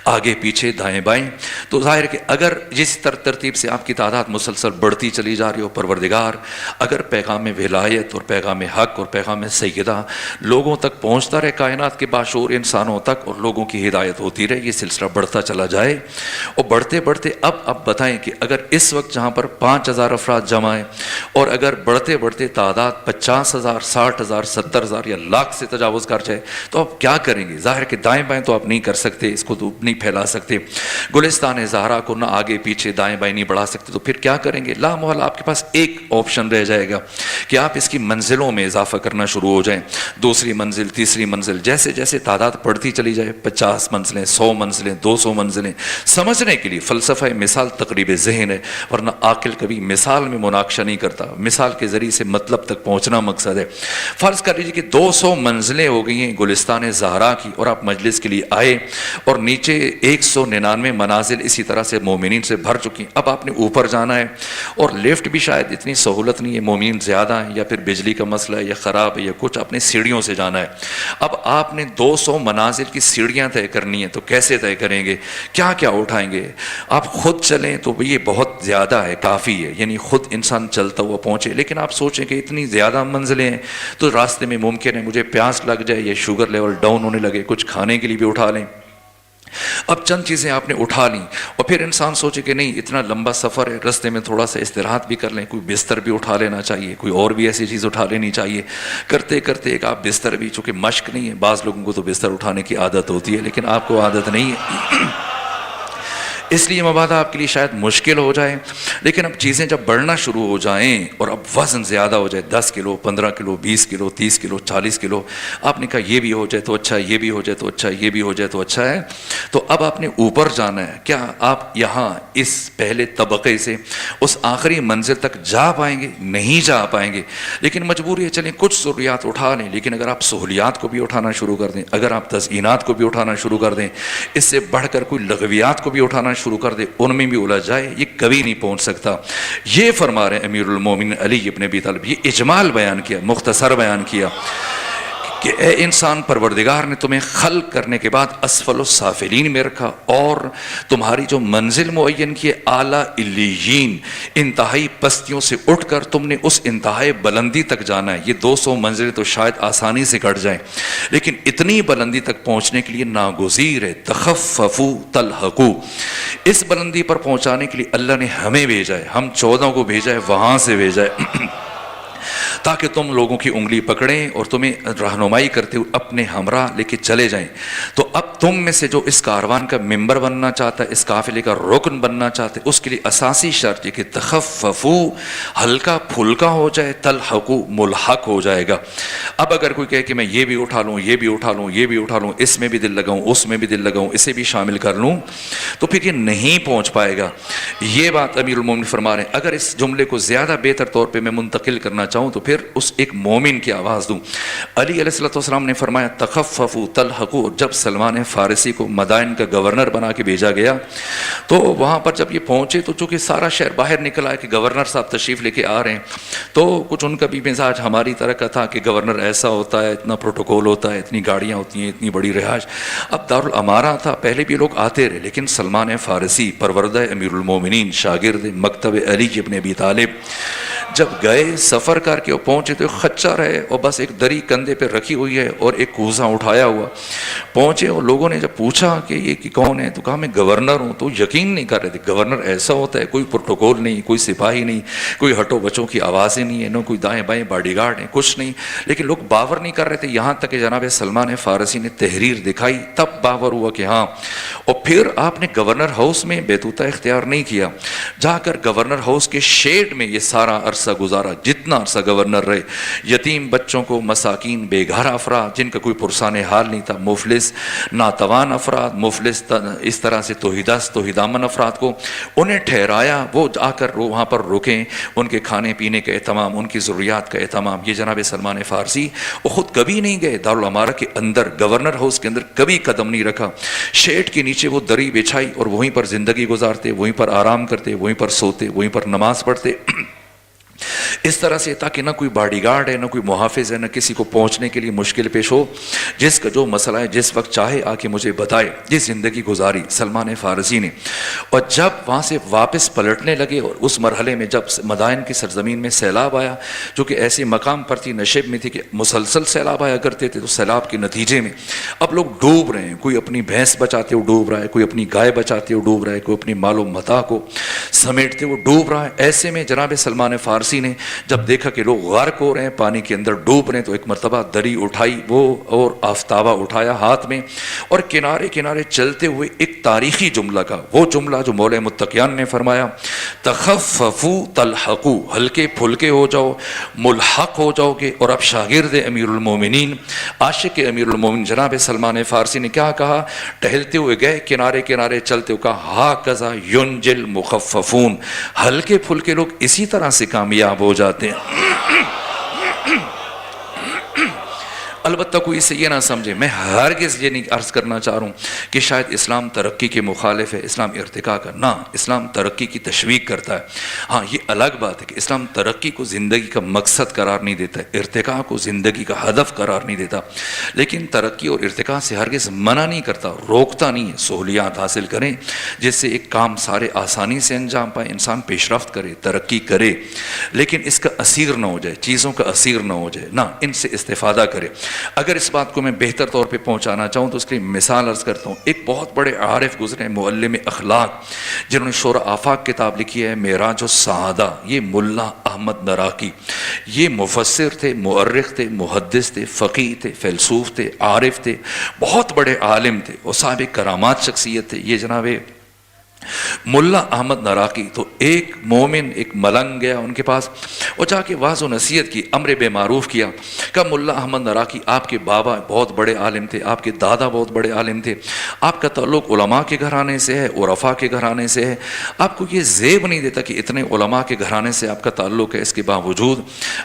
آگے پیچھے دائیں بائیں. تو ظاہر کہ اگر جس ترتیب سے آپ کی تعداد مسلسل بڑھتی چلی جا رہی ہو، پروردگار اگر پیغام ولایت اور پیغام حق اور پیغام سیدہ لوگوں تک پہنچتا رہے، کائنات کے باشعور انسانوں تک، اور لوگوں کی ہدایت ہوتی رہے، یہ سلسلہ بڑھتا چلا جائے، اور بڑھتے بڑھتے اب بتائیں کہ اگر اس وقت جہاں پر 5,000 افراد جمع ہیں، اور اگر بڑھتے بڑھتے تعداد 50,000 60,000 70,000 یا لاکھ سے تجاوز کر جائے تو آپ کیا کریں گے؟ ظاہر کہ دائیں بائیں تو آپ نہیں کر سکتے، اس کو تو نہیں پھیلا سکتے، گلستان زہرا کو نہ آگے پیچھے دائیں بائیں نہیں بڑھا سکتے، تو پھر کیا کریں گے؟ لا محالہ آپ کے پاس ایک آپشن رہ جائے گا کہ آپ اس کی منزلوں میں اضافہ کرنا شروع ہو جائیں، دوسری منزل، تیسری منزل، جیسے جیسے تعداد بڑھتی چلی جائے، 50 منزلیں، 100 منزلیں، 200 منزلیں، سمجھنے کے لیے فلسفہ مثال تقریب ذہن ہے، ورنہ عاقل کبھی مثال میں مناقشہ نہیں کرتا، مثال کے ذریعے سے مطلب تک پہنچنا مقصد ہے۔ فرض کر لیجیے کہ 200 منزلیں ہو گئی ہیں گلستان زہرا کی، اور آپ مجلس کے لیے آئے اور نیچے 199 منازل اسی طرح سے مومنین سے بھر چکی ہیں، اب آپ نے اوپر جانا ہے، اور لفٹ بھی شاید اتنی سہولت نہیں ہے، مومنین زیادہ ہیں، یا پھر بجلی کا مسئلہ ہے یا خراب ہے یا کچھ، اپنے سیڑھیوں سے جانا ہے۔ اب آپ نے 200 منازل کی سیڑھیاں طے کرنی ہیں، تو کیسے طے کریں گے؟ کیا کیا اٹھائیں گے؟ آپ خود چلیں تو یہ بہت زیادہ ہے، کافی ہے، یعنی خود انسان چلتا ہوا پہنچے، لیکن آپ سوچیں کہ اتنی زیادہ منزلیں ہیں تو راستے میں ممکن ہے مجھے پیاس لگ جائے یا شوگر لیول ڈاؤن ہونے لگے، کچھ کھانے کے لیے بھی اٹھا لیں۔ اب چند چیزیں آپ نے اٹھا لیں، اور پھر انسان سوچے کہ نہیں اتنا لمبا سفر ہے، رستے میں تھوڑا سا استراحت بھی کر لیں، کوئی بستر بھی اٹھا لینا چاہیے، کوئی اور بھی ایسی چیز اٹھا لینی چاہیے، کرتے کرتے ایک آپ بستر بھی، چونکہ مشق نہیں ہے، بعض لوگوں کو تو بستر اٹھانے کی عادت ہوتی ہے لیکن آپ کو عادت نہیں ہے اس لیے مبادہ آپ کے لیے شاید مشکل ہو جائے، لیکن اب چیزیں جب بڑھنا شروع ہو جائیں اور اب وزن زیادہ ہو جائے، 10 کلو 15 کلو 20 کلو 30 کلو 40 کلو، آپ نے کہا یہ بھی ہو جائے تو اچھا، یہ بھی ہو جائے تو اچھا، یہ بھی ہو جائے تو اچھا ہے، تو اب آپ نے اوپر جانا ہے۔ کیا آپ یہاں اس پہلے طبقے سے اس آخری منزل تک جا پائیں گے؟ نہیں جا پائیں گے، لیکن مجبوری ہے، چلیں کچھ ضروریات اٹھا لیں، لیکن اگر آپ سہولیات کو بھی اٹھانا شروع کر دیں، اگر آپ تزئینات کو بھی اٹھانا شروع کر دیں، اس سے بڑھ کر کوئی لغویات کو بھی اٹھانا شروع کر دے، ان میں بھی الجھ جائے، یہ کبھی نہیں پہنچ سکتا۔ یہ فرما رہے امیر المومنین علی ابن ابی طالب، یہ اجمال بیان کیا، مختصر بیان کیا کہ اے انسان، پروردگار نے تمہیں خلق کرنے کے بعد اسفل السافلین میں رکھا، اور تمہاری جو منزل معین کی اعلیٰ علیین، انتہائی پستیوں سے اٹھ کر تم نے اس انتہائی بلندی تک جانا ہے۔ یہ 200 منزلیں تو شاید آسانی سے کٹ جائیں، لیکن اتنی بلندی تک پہنچنے کے لیے ناگزیر ہے تخففوا تلحقوا، اس بلندی پر پہنچانے کے لیے اللہ نے ہمیں بھیجا ہے، ہم 14 کو بھیجا ہے، وہاں سے بھیجا ہے تاکہ تم لوگوں کی انگلی پکڑیں اور تمہیں رہنمائی کرتے ہوئے اپنے ہمراہ لے کے چلے جائیں۔ تو اب تم میں سے جو اس کاروان کا ممبر بننا چاہتا ہے، اس قافلے کا رکن بننا چاہتا ہے، اس کے لیے اساسی شرط یہ کہ تخففوا، ہلکا پھلکا ہو جائے، تلحقوا، ملحق ہو جائے گا۔ اب اگر کوئی کہے کہ میں یہ بھی اٹھا لوں، یہ بھی اٹھا لوں، یہ بھی اٹھا لوں، اس میں بھی دل لگاؤں، اس میں بھی دل لگاؤں، اسے بھی شامل کر لوں، تو پھر یہ نہیں پہنچ پائے گا۔ یہ بات امیر المومنین فرما رہے ہیں۔ اگر اس جملے کو زیادہ بہتر طور پہ میں منتقل کرنا چاہوں تو پھر اس ایک مومن کی آواز دوں۔ علی علیہ السلام نے فرمایا تخففوا تلحقوا، جب سلمان فارسی کو مدائن کا گورنر بنا کے بھیجا گیا تو وہاں پر جب یہ پہنچے تو چونکہ سارا شہر باہر نکل آیا کہ گورنر صاحب تشریف لے کے آ رہے ہیں، تو کچھ ان کا بھی مزاج ہماری طرح کا تھا کہ گورنر ایسا ہوتا ہے، اتنا پروٹوکول ہوتا ہے، اتنی گاڑیاں ہوتی ہیں، اتنی بڑی رہائش۔ اب دارالامارہ تھا، پہلے بھی لوگ آتے رہے، لیکن سلمان فارسی پروردہ امیر المومنین، شاگرد مکتب علی ابن ابی طالب، جب گئے سفر کر کے پہنچے تو خچر ہے اور بس ایک دری کندھے پہ رکھی ہوئی ہے اور ایک کوزہ اٹھایا ہوا، پہنچے اور لوگوں نے جب پوچھا کہ یہ کہ کون ہے، تو کہا میں گورنر ہوں، تو یقین نہیں کر رہے تھے گورنر ایسا ہوتا ہے، کوئی پروٹوکول نہیں، کوئی سپاہی نہیں، کوئی ہٹو بچوں کی آوازیں نہیں ہے، نہ کوئی دائیں بائیں باڈی گارڈ ہیں، کچھ نہیں، لیکن لوگ باور نہیں کر رہے تھے، یہاں تک کہ جناب سلمان فارسی نے تحریر دکھائی تب باور ہوا کہ ہاں۔ اور پھر آپ نے گورنر ہاؤس میں بیتوتہ اختیار نہیں کیا، جا کر گورنر ہاؤس کے شیڈ میں یہ سارا عرصہ گزارا، جتنا عرصہ گورنر رہے، یتیم بچوں کو، مساکین، بے گھر افراد جن کا کوئی پرسان حال نہیں تھا، مفلس ناتوان افراد، مفلس اس طرح سے توحیدامن افراد کو انہیں ٹھہرایا، وہ آ کر وہاں پر رکیں، ان کے کھانے پینے کا اہتمام، ان کی ضروریات کا اہتمام۔ یہ جناب سلمان فارسی وہ خود کبھی نہیں گئے دارالامارہ کے اندر، گورنر ہاؤس کے اندر کبھی قدم نہیں رکھا، شیڈ کے نیچے وہ دری بچھائی اور وہیں پر زندگی گزارتے، وہیں پر آرام کرتے، وہیں پر سوتے، وہیں پر نماز پڑھتے۔ اس طرح سے تاکہ نہ کوئی باڈی گارڈ ہے، نہ کوئی محافظ ہے، نہ کسی کو پہنچنے کے لیے مشکل پیش ہو، جس کا جو مسئلہ ہے جس وقت چاہے آ کے مجھے بتائے۔ یہ زندگی گزاری سلمان فارسی نے۔ اور جب وہاں سے واپس پلٹنے لگے اور اس مرحلے میں جب مدائن کی سرزمین میں سیلاب آیا، جو کہ ایسے مقام پر تھی، نشیب میں تھی کہ مسلسل سیلاب آیا کرتے تھے، تو سیلاب کے نتیجے میں اب لوگ ڈوب رہے ہیں، کوئی اپنی بھینس بچاتے ہوئے ڈوب رہا ہے، کوئی اپنی گائے بچاتے ہوئے ڈوب رہا ہے، کوئی اپنی مال و متاع کو سمیٹتے ہوئے ڈوب رہا ہے۔ ایسے میں جناب سلمان فارسی نے جب دیکھا کہ لوگ غرق ہو رہے ہیں، پانی کے اندر ڈوب رہے ہیں، تو ایک مرتبہ دری اٹھائی وہ اور آفتابہ اٹھایا ہاتھ میں، اور کنارے کنارے چلتے ہوئے ایک تاریخی جملہ کا وہ جملہ جو مولا متقیان نے فرمایا، تخففو تلحقو، ہلکے پھلکے ہو جاؤ، ملحق ہو جاؤ گے۔ اور اب شاگرد امیر المومنین، عاشق امیر المومنین جناب سلمان فارسی نے کیا کہا؟ ٹہلتے ہوئے گئے، کنارے کنارے چلتے ہوئے کہا، ہاکذا ینجل مخففون، ہلکے پھلکے لوگ اسی طرح سے کامیاب ہو جاتے ہیں۔ البتہ کوئی اسے یہ نہ سمجھے، میں ہرگز یہ نہیں عرض کرنا چاہ رہا ہوں کہ شاید اسلام ترقی کے مخالف ہے، اسلام ارتقاء کا، نہ، اسلام ترقی کی تشویق کرتا ہے۔ ہاں یہ الگ بات ہے کہ اسلام ترقی کو زندگی کا مقصد قرار نہیں دیتا ہے، ارتقاء کو زندگی کا ہدف قرار نہیں دیتا، لیکن ترقی اور ارتقاء سے ہرگز منع نہیں کرتا، روکتا نہیں ہے۔ سہولیات حاصل کریں جس سے ایک کام سارے آسانی سے انجام پائے، انسان پیش رفت کرے، ترقی کرے، لیکن اس کا اسیر نہ ہو جائے، چیزوں کا اسیر نہ ہو جائے، نہ، ان سے استفادہ کرے۔ اگر اس بات کو میں بہتر طور پہ پہنچانا چاہوں تو اس کے لیے مثال عرض کرتا ہوں۔ ایک بہت بڑے عارف گزرے، معلم اخلاق، جنہوں نے شور آفاق کتاب لکھی ہے، معراج السعادہ، یہ ملا احمد نراقی، یہ مفسر تھے، مؤرخ تھے، محدث تھے، فقیہ تھے، فیلسوف تھے، عارف تھے، بہت بڑے عالم تھے اور صاحب کرامات شخصیت تھے۔ یہ جناب ملا احمد نراقی، تو ایک مومن، ایک ملنگ گیا ان کے پاس اور جا کے واعظ و نصیحت کی، امر بے معروف کیا، کہا ملا احمد نراقی، آپ کے بابا بہت بڑے عالم تھے، آپ کے دادا بہت بڑے عالم تھے، آپ کا تعلق علماء کے گھرانے سے ہے، عرفاء کے گھرانے سے ہے، آپ کو یہ زیب نہیں دیتا کہ اتنے علماء کے گھرانے سے آپ کا تعلق ہے، اس کے باوجود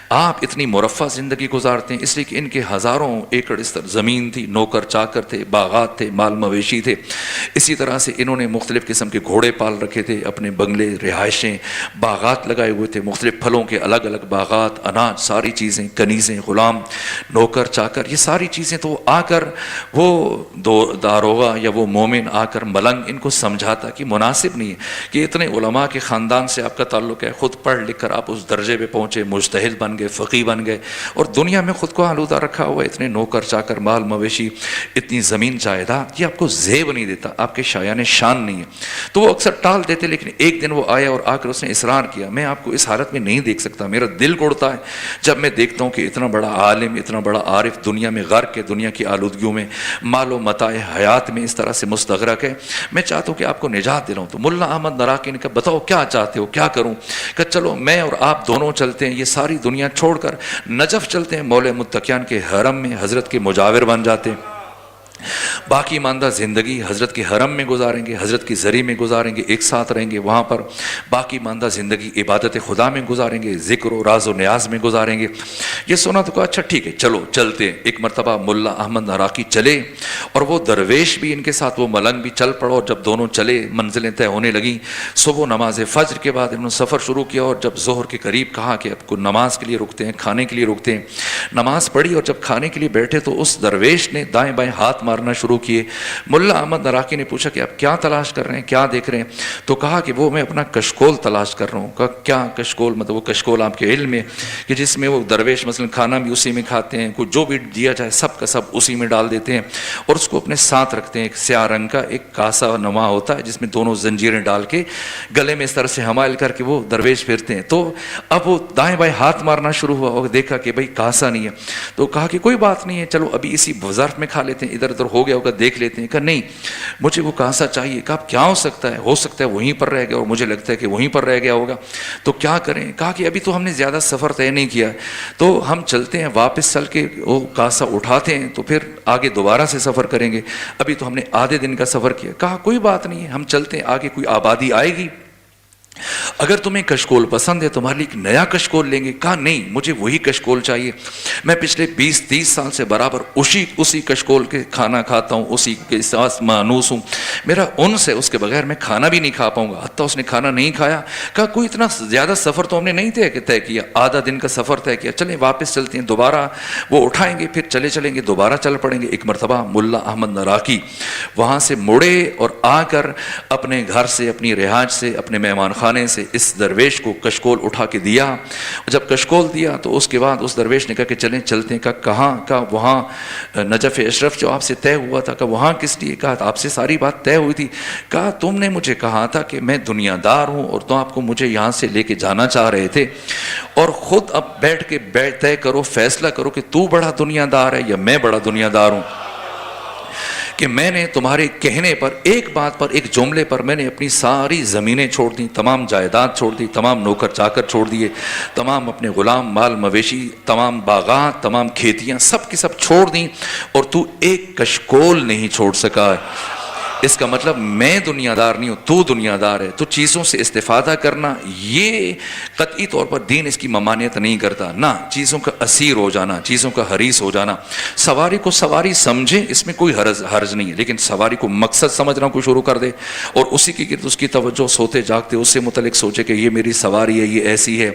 آپ اتنی مرفہ زندگی گزارتے ہیں، اس لیے کہ ان کے ہزاروں ایکڑ زمین تھی، نوکر چاکر تھے، باغات تھے، مال مویشی تھے، اسی طرح سے انہوں نے مختلف قسم کے گھوڑے پال رکھے تھے، اپنے بنگلے، رہائشیں، باغات لگائے ہوئے تھے، مختلف پھلوں کے الگ الگ باغات، اناج، ساری چیزیں، کنیزیں، غلام، نوکر چاکر، یہ ساری چیزیں۔ تو آ کر وہ داروغہ یا وہ مومن آ کر ملنگ ان کو سمجھاتا کہ مناسب نہیں ہے کہ اتنے علماء کے خاندان سے آپ کا تعلق ہے، خود پڑھ لکھ کر آپ اس درجے پہ پہنچے، مجتہد بن گئے، فقیہ بن گئے، اور دنیا میں خود کو آلودہ رکھا ہوا ہے، اتنے نوکر چاکر، مال مویشی، اتنی زمین جائیداد، یہ آپ کو زیب نہیں دیتا، آپ کے شایان شان نہیں ہے۔ تو وہ اکثر ٹال دیتے، لیکن ایک دن وہ آیا اور آ کر اس نے اصرار کیا، میں آپ کو اس حالت میں نہیں دیکھ سکتا، میرا دل اڑتا ہے جب میں دیکھتا ہوں کہ اتنا بڑا عالم، اتنا بڑا عارف دنیا میں غرق ہے، دنیا کی آلودگیوں میں، مال و متاع حیات میں اس طرح سے مستغرق ہے، میں چاہتا ہوں کہ آپ کو نجات دلاؤں۔ تو ملا احمد نراقی نے کہا بتاؤ کیا چاہتے ہو، کیا کروں؟ کہ چلو میں اور آپ دونوں چلتے ہیں، یہ ساری دنیا چھوڑ کر نجف چلتے ہیں، مولا متقیان کے حرم میں حضرت کے مجاور بن جاتے ہیں، باقی ماندہ زندگی حضرت کے حرم میں گزاریں گے، حضرت کی زری میں گزاریں گے، ایک ساتھ رہیں گے وہاں پر، باقی ماندہ زندگی عبادت خدا میں گزاریں گے، ذکر و راز و نیاز میں گزاریں گے۔ یہ سنا تو کہا اچھا ٹھیک ہے چلو چلتے ہیں۔ ایک مرتبہ ملا احمد نراقی چلے اور وہ درویش بھی ان کے ساتھ، وہ ملنگ بھی چل پڑا، اور جب دونوں چلے منزلیں طے ہونے لگیں، صبح نماز فجر کے بعد انہوں نے سفر شروع کیا، اور جب ظہر کے قریب کہا کہ اب کو نماز کے لیے رکتے ہیں، کھانے کے لیے رکتے ہیں، نماز پڑھی، اور جب کھانے کے لیے بیٹھے تو اس درویش نے دائیں بائیں ہاتھ مارنا شروع کیے۔ ملا احمد نراقی نے پوچھا کہ آپ کیا تلاش کر رہے ہیں، کیا دیکھ رہے ہیں؟ تو کہا کہ وہ میں اپنا کشکول تلاش کر رہا ہوں۔ کہا کیا کشکول؟ مطلب وہ کشکول آپ کے علم میں کہ جس میں وہ درویش مثلا کھانا بھی اسی میں کھاتے ہیں، کوئی جو بھی دیا جائے سب کا سب اسی میں ڈال دیتے ہیں، اور اس کو اپنے ساتھ رکھتے ہیں۔ ایک سیاہ رنگ کا ایک کاسا نما ہوتا ہے جس میں دونوں زنجیریں ڈال کے گلے میں اس طرح سے حمائل کر کے وہ درویش پھرتے ہیں۔ تو اب وہ دائیں بائیں ہاتھ مارنا شروع ہوا اور دیکھا کہ بھائی کاسا نہیں ہے، تو کہا کہ کوئی بات نہیں ہے، چلو ابھی اسی ظرف میں کھا لیتے ہیں، ادھر ادھر ہو گیا ہوگا دیکھ لیتے ہیں۔ کہا نہیں مجھے وہ کاسا چاہیے۔ کہا کیا ہو سکتا ہے وہیں پر رہ گیا، اور مجھے لگتا ہے کہ وہیں پر رہ گیا ہوگا، تو کیا کریں؟ کہا کہ ابھی تو ہم نے زیادہ سفر طے نہیں کیا، تو ہم چلتے ہیں واپس چل کے وہ کاسا اٹھاتے ہیں، تو پھر آگے دوبارہ سے سفر کریں گے، ابھی تو ہم نے آدھے دن کا سفر کیا۔ کہا کوئی بات نہیں ہے، ہم چلتے ہیں، آگے کوئی آبادی آئے گی، اگر تمہیں کشکول پسند ہے تمہارے لیے ایک نیا کشکول لیں گے. کہا نہیں مجھے وہی کشکول چاہیے, میں پچھلے 20-30 سال سے برابر اسی کشکول کے کھانا کھاتا ہوں, اسی کے ساتھ مانوس ہوں, میرا ان سے اس کے بغیر میں کھانا بھی نہیں کھا پاؤں گا. حتیٰ اس نے کھانا نہیں کھایا. کہا کوئی اتنا زیادہ سفر تو ہم نے نہیں طے کیا, آدھا دن کا سفر طے کیا, چلیں واپس چلتے ہیں, دوبارہ وہ اٹھائیں گے پھر چلیں گے, دوبارہ چل پڑیں گے. ایک مرتبہ ملا احمد نراقی وہاں سے مڑے اور آ کر اپنے گھر سے, اپنی رہائش سے, اپنے مہمان خانے سے اس درویش کو کشکول اٹھا کے دیا. جب کشکول دیا تو اس کے بعد اس درویش نے کہا کہ چلتے ہیں. کہا کہاں؟ کہا وہاں نجف اشرف جو آپ سے طے ہوا تھا. کہا وہاں کس لیے؟ کہا آپ سے ساری بات طے ہوئی تھی. کہا تم نے مجھے کہا تھا کہ میں دنیا دار ہوں اور تو آپ کو مجھے یہاں سے لے کے جانا چاہ رہے تھے, اور خود اب بیٹھ کے طے کرو, فیصلہ کرو کہ تو بڑا دنیا دار ہے یا میں بڑا دنیا دار ہوں. کہ میں نے تمہارے کہنے پر, ایک بات پر, ایک جملے پر میں نے اپنی ساری زمینیں چھوڑ دیں, تمام جائیداد چھوڑ دی, تمام نوکر چاکر چھوڑ دیے, تمام اپنے غلام مال مویشی, تمام باغات, تمام کھیتیاں سب کی سب چھوڑ دیں, اور تو ایک کشکول نہیں چھوڑ سکا ہے. اس کا مطلب میں دنیا دار نہیں ہوں, تو دنیا دار ہے. تو چیزوں سے استفادہ کرنا یہ قطعی طور پر دین اس کی ممانعت نہیں کرتا, نہ چیزوں کا اسیر ہو جانا, چیزوں کا حریص ہو جانا. سواری کو سواری سمجھے, اس میں کوئی حرج نہیں ہے, لیکن سواری کو مقصد سمجھنا کو شروع کر دے اور اسی کی گرد اس کی توجہ سوتے جاگتے اس سے متعلق سوچے کہ یہ میری سواری ہے, یہ ایسی ہے,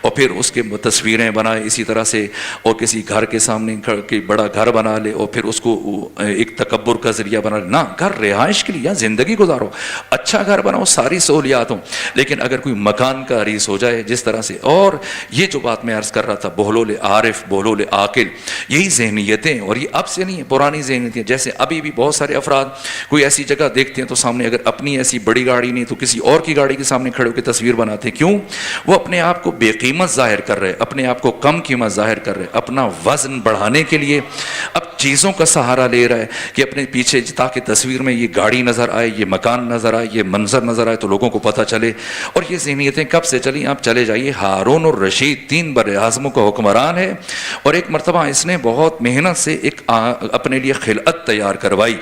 اور پھر اس کے تصویریں بنائے اسی طرح سے, اور کسی گھر کے سامنے بڑا گھر بنا لے اور پھر اس کو ایک تکبر کا ذریعہ بنا لے. نہ, گھر رہائش کے لیے زندگی گزارو, اچھا گھر بناؤ, ساری سہولیات ہوں, لیکن اگر کوئی مکان کا حریص ہو جائے جس طرح سے. اور یہ جو بات میں عرض کر رہا تھا, بہلول عارف, بہلول عاقل, یہی ذہنیتیں, اور یہ اب سے نہیں ہے, پرانی ذہنیتیں. جیسے ابھی بھی بہت سارے افراد کوئی ایسی جگہ دیکھتے ہیں تو سامنے اگر اپنی ایسی بڑی گاڑی نہیں تو کسی اور کی گاڑی کے سامنے کھڑے ہو کے تصویر بناتے ہیں. کیوں؟ وہ اپنے آپ کو بے قیمت ظاہر کر رہے, اپنے آپ کو کم قیمت ظاہر کر رہے, اپنا وزن بڑھانے کے لیے اب چیزوں کا سہارا لے رہا ہے کہ اپنے پیچھے, تاکہ تصویر میں یہ گاڑی نظر آئے, یہ مکان نظر آئے, یہ منظر نظر آئے تو لوگوں کو پتہ چلے. اور یہ ذہنیتیں کب سے چلی؟ آپ چلے جائیے, ہارون الرشید 3 بر اعظموں کا حکمران ہے, اور ایک مرتبہ اس نے بہت محنت سے ایک اپنے لیے خلعت تیار کروائی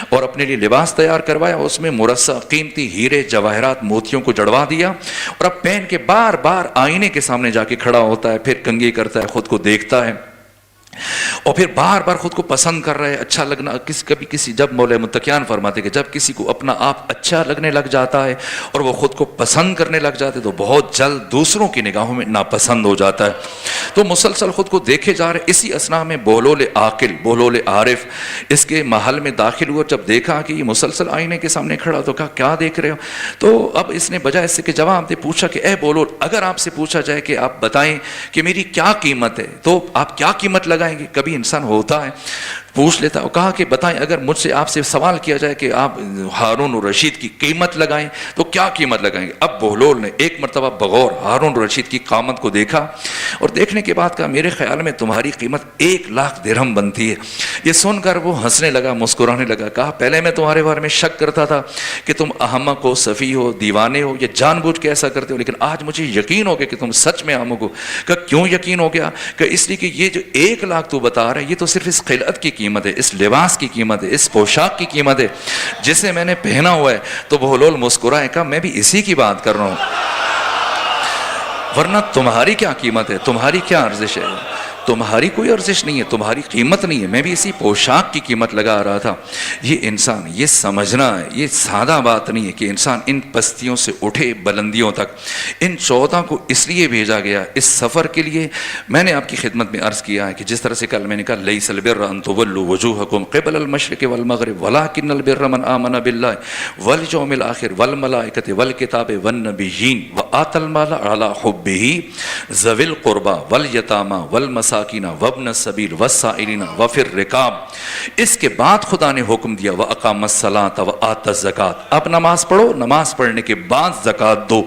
اور اپنے لیے لباس تیار کروایا, اس میں مرصع قیمتی ہیرے جواہرات موتیوں کو جڑوا دیا, اور اب پہن کے بار بار آئینے کے سامنے جا کے کھڑا ہوتا ہے, پھر کنگھی کرتا ہے, خود کو دیکھتا ہے, اور پھر بار بار خود کو پسند کر رہا ہے, اچھا لگنا. کسی جب مولا متقیان فرماتے کہ جب کسی کو اپنا آپ اچھا لگنے لگ جاتا ہے اور وہ خود کو پسند کرنے لگ جاتے تو بہت جلد دوسروں کی نگاہوں میں ناپسند ہو جاتا ہے. تو مسلسل خود کو دیکھے جا رہے. اسی اسنا میں بہلول عاقل, بہلول عارف اس کے محل میں داخل ہوا. جب دیکھا کہ یہ مسلسل آئینے کے سامنے کھڑا تو کہا کیا دیکھ رہے ہو؟ تو اب اس نے بجائے اس سے کہ جواب دے, پوچھا کہ اے بہلول, اگر آپ سے پوچھا جائے کہ آپ بتائیں کہ میری کیا قیمت ہے تو آپ کیا قیمت لگائیں گے؟ کبھی انسان ہوتا ہے پوچھ لیتا. اور کہا کہ بتائیں, اگر مجھ سے آپ سے سوال کیا جائے کہ آپ ہارون الرشید کی قیمت لگائیں تو کیا قیمت لگائیں گے؟ اب بہلول نے ایک مرتبہ بغور ہارون الرشید کی قامت کو دیکھا, اور دیکھنے کے بعد کہا میرے خیال میں تمہاری قیمت 1,00,000 درہم بنتی ہے. یہ سن کر وہ ہنسنے لگا, مسکرانے لگا. کہا پہلے میں تمہارے بارے میں شک کرتا تھا کہ تم احمق ہو, سفی ہو, دیوانے ہو, یا جان بوجھ کے ایسا کرتے ہو, لیکن آج مجھے یقین ہو گیا کہ تم سچ میں احمق ہو. کہ کیوں یقین ہو گیا؟ کہ اس لیے کہ یہ جو 1,00,000 تو بتا رہا ہے یہ تو صرف اس خلعت کی قیمت ہے, اس لباس کی قیمت ہے, اس پوشاک کی قیمت ہے جسے میں نے پہنا ہوا ہے. تو بہلول مسکرائے, کہا میں بھی اسی کی بات کر رہا ہوں, ورنہ تمہاری کیا قیمت ہے, تمہاری کیا ارزش ہے؟ تمہاری کوئی ارزش نہیں ہے, تمہاری قیمت نہیں ہے, میں بھی اسی پوشاک کی قیمت لگا رہا تھا. یہ انسان یہ سمجھنا ہے, یہ سادہ بات نہیں ہے کہ انسان ان پستیوں سے اٹھے بلندیوں تک. ان 14 کو اس لیے بھیجا گیا اس سفر کے لیے. میں نے آپ کی خدمت میں عرض کیا ہے کہ جس طرح سے کل میں نے کہا لیس البر ان تولوا وجوہکم قبل المشرق والمغرب ولکن البر من آمن باللہ والیوم الآخر والملائکۃ والکتاب والنبیین وآتی المال علی حبہ ذوی القربى والیتامى والمساکین وابن السبیل والسائلین وفی الرقاب. اس کے بعد خدا نے حکم دیا وَأَقَامَ الصَّلَاةَ وَآتَى الزَّكَاةَ, اب نماز پڑھو, نماز پڑھنے کے بعد زکوٰۃ دو